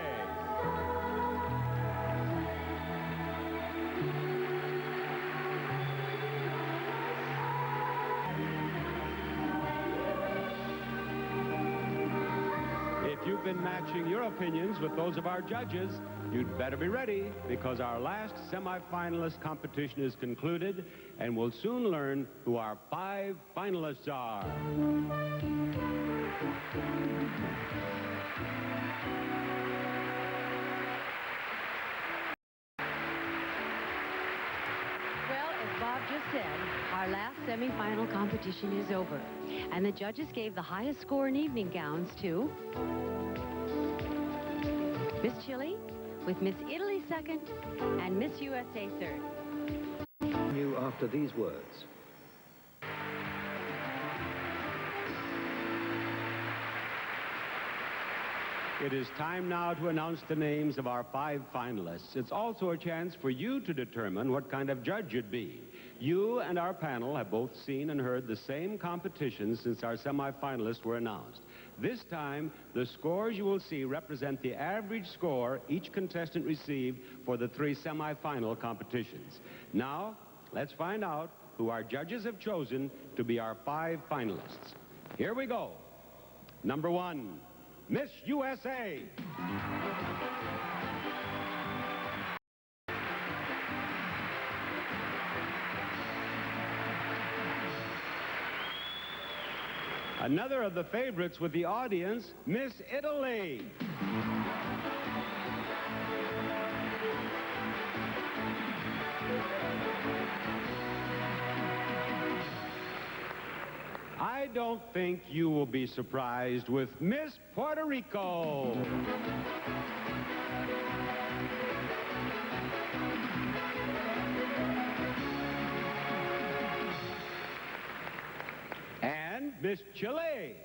If you've been matching your opinions with those of our judges, you'd better be ready, because our last semifinalist competition is concluded, and we'll soon learn who our 5 finalists are. Well, as Bob just said, our last semifinal competition is over. And the judges gave the highest score in evening gowns to Miss Chile, with Miss Italy second, and Miss USA third. You after these words. It is time now to announce the names of our 5 finalists. It's also a chance for you to determine what kind of judge you'd be. You and our panel have both seen and heard the same competition since our semifinalists were announced. This time, the scores you will see represent the average score each contestant received for the 3 semifinal competitions. Now, let's find out who our judges have chosen to be our 5 finalists. Here we go. Number 1, Miss USA. Another of the favorites with the audience, Miss Italy. I don't think you will be surprised with Miss Puerto Rico. And Miss Chile.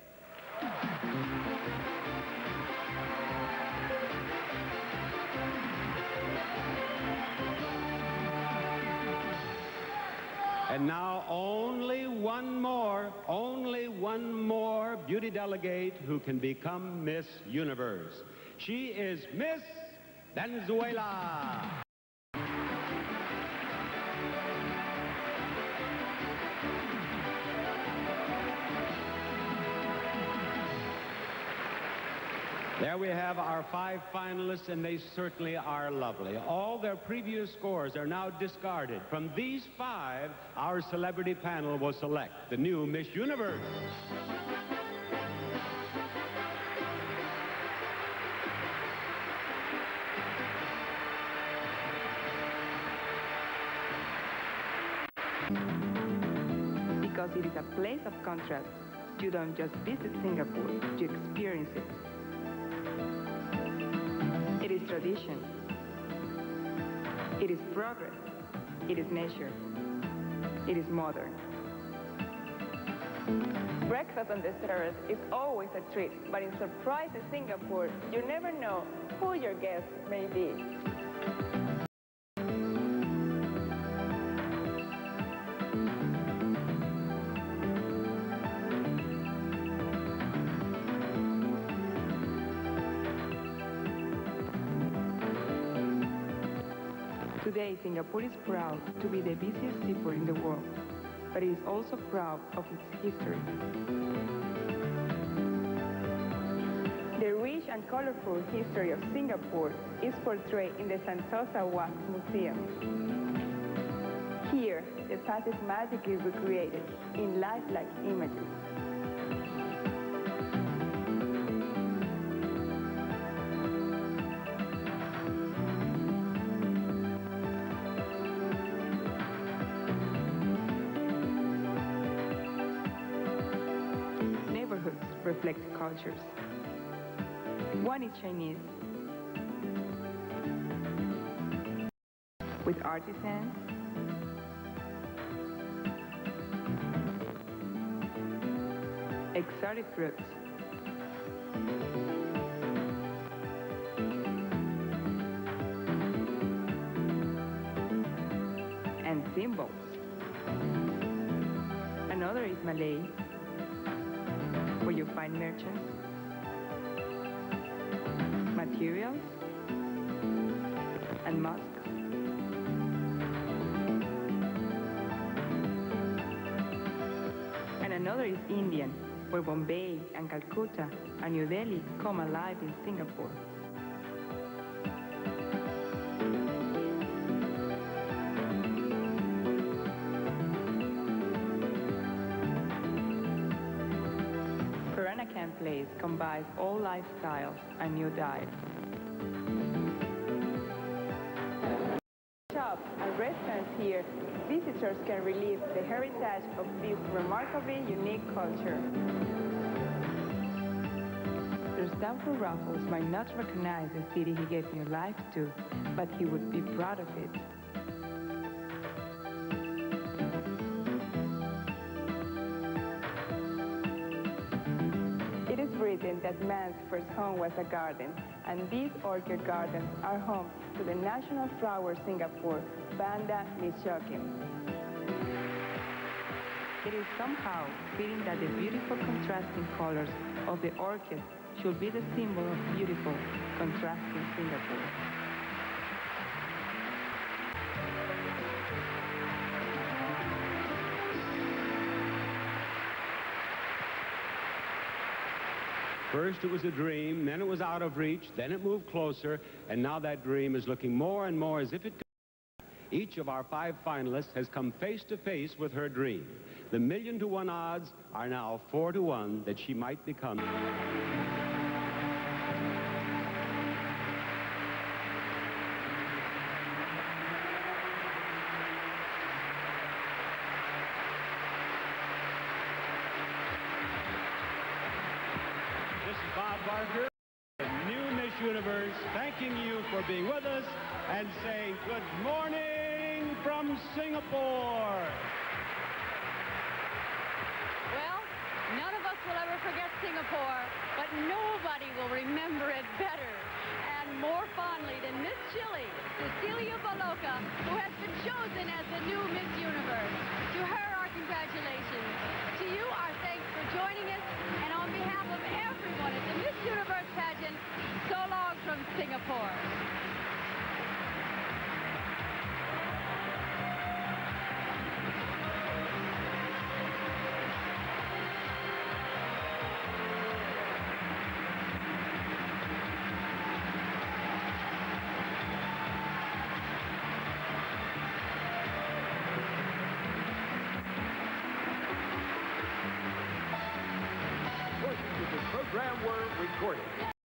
And now only one more beauty delegate who can become Miss Universe. She is Miss Venezuela. There we have our 5 finalists, and they certainly are lovely. All their previous scores are now discarded. From these 5, our celebrity panel will select the new Miss Universe. Because it is a place of contrast. You don't just visit Singapore, you experience it. It is tradition. It is progress. It is nature. It is modern. Breakfast on the terrace is always a treat, but in Surprise in Singapore, you never know who your guest may be. Today, Singapore is proud to be the busiest seaport in the world, but it is also proud of its history. The rich and colorful history of Singapore is portrayed in the Sentosa Wax Museum. Here, the past is magically recreated in lifelike images. Reflect cultures. One is Chinese, with artisans, exotic fruits, and symbols. Another is Malay, where you find merchants, materials, and mosques. And another is Indian, where Bombay and Calcutta and New Delhi come alive in Singapore. Place combines all lifestyles and new diets. Shops and restaurants here, visitors can relive the heritage of this remarkably unique culture. Sir Stamford Raffles might not recognize the city he gave new life to, but he would be proud of it. written that man's first home was a garden, and these orchid gardens are home to the national flower Singapore, Vanda Mishokim. It is somehow fitting that the beautiful contrasting colors of the orchid should be the symbol of beautiful, contrasting Singapore. First it was a dream, then it was out of reach, then it moved closer, and now that dream is looking more and more as if it could. Each of our 5 finalists has come face to face with her dream. The 1,000,000-to-1 odds are now 4-to-1 that she might become. This is Bob Barker, the new Miss Universe, thanking you for being with us and saying good morning from Singapore. Well, none of us will ever forget Singapore, but nobody will remember it better and more fondly than Miss Chile, Cecilia Baloca, who has been chosen as the new Miss Universe. To her, our congratulations. To you, our thanks for joining us, and on behalf of everyone at the Miss Universe pageant, so long from Singapore. Portions of this program were recorded.